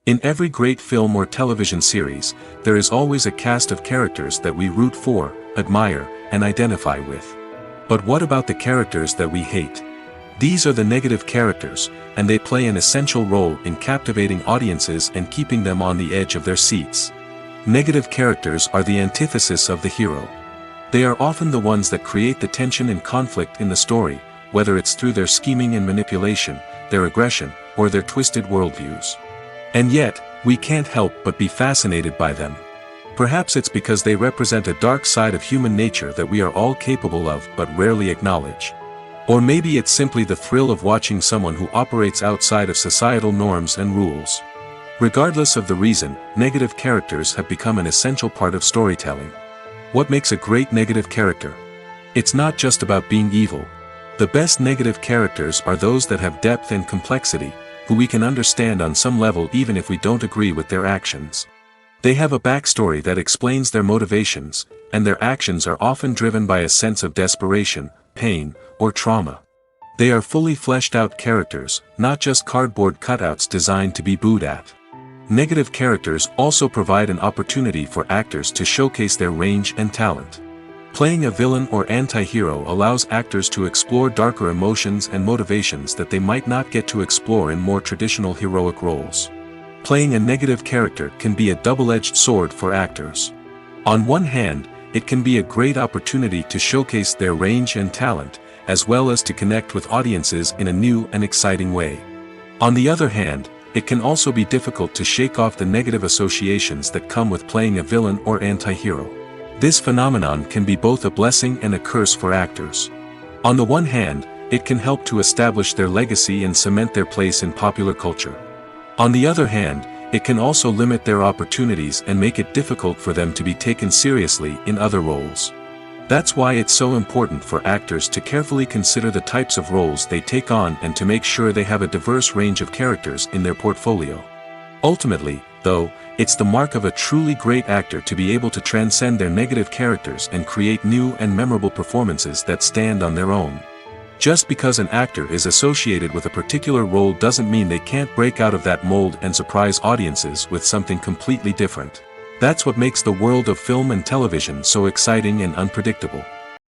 In every great film or television series, there is always a cast of characters that we root for, admire, and identify with. But what about the characters that we hate? These are the negative characters, and they play an essential role in captivating audiences and keeping them on the edge of their seats. Negative characters are the antithesis of the hero. They are often the ones that create the tension and conflict in the story, whether it's through their scheming and manipulation, their aggression, or their twisted worldviews. And yet, we can't help but be fascinated by them. Perhaps it's because they represent a dark side of human nature that we are all capable of but rarely acknowledge. Or maybe it's simply the thrill of watching someone who operates outside of societal norms and rules. Regardless of the reason, negative characters have become an essential part of storytelling. What makes a great negative character? It's not just about being evil. The best negative characters are those that have depth and complexity, who we can understand on some level even if we don't agree with their actions. They have a backstory that explains their motivations, and their actions are often driven by a sense of desperation, pain, or trauma. They are fully fleshed out characters, not just cardboard cutouts designed to be booed at. Negative characters also provide an opportunity for actors to showcase their range and talent. Playing a villain or anti-hero allows actors to explore darker emotions and motivations that they might not get to explore in more traditional heroic roles. Playing a negative character can be a double-edged sword for actors. On one hand, it can be a great opportunity to showcase their range and talent, as well as to connect with audiences in a new and exciting way. On the other hand, it can also be difficult to shake off the negative associations that come with playing a villain or anti-hero. This phenomenon can be both a blessing and a curse for actors. On the one hand, it can help to establish their legacy and cement their place in popular culture. On the other hand, it can also limit their opportunities and make it difficult for them to be taken seriously in other roles. That's why it's so important for actors to carefully consider the types of roles they take on and to make sure they have a diverse range of characters in their portfolio. Ultimately, though, it's the mark of a truly great actor to be able to transcend their negative characters and create new and memorable performances that stand on their own. Just because an actor is associated with a particular role doesn't mean they can't break out of that mold and surprise audiences with something completely different. That's what makes the world of film and television so exciting and unpredictable.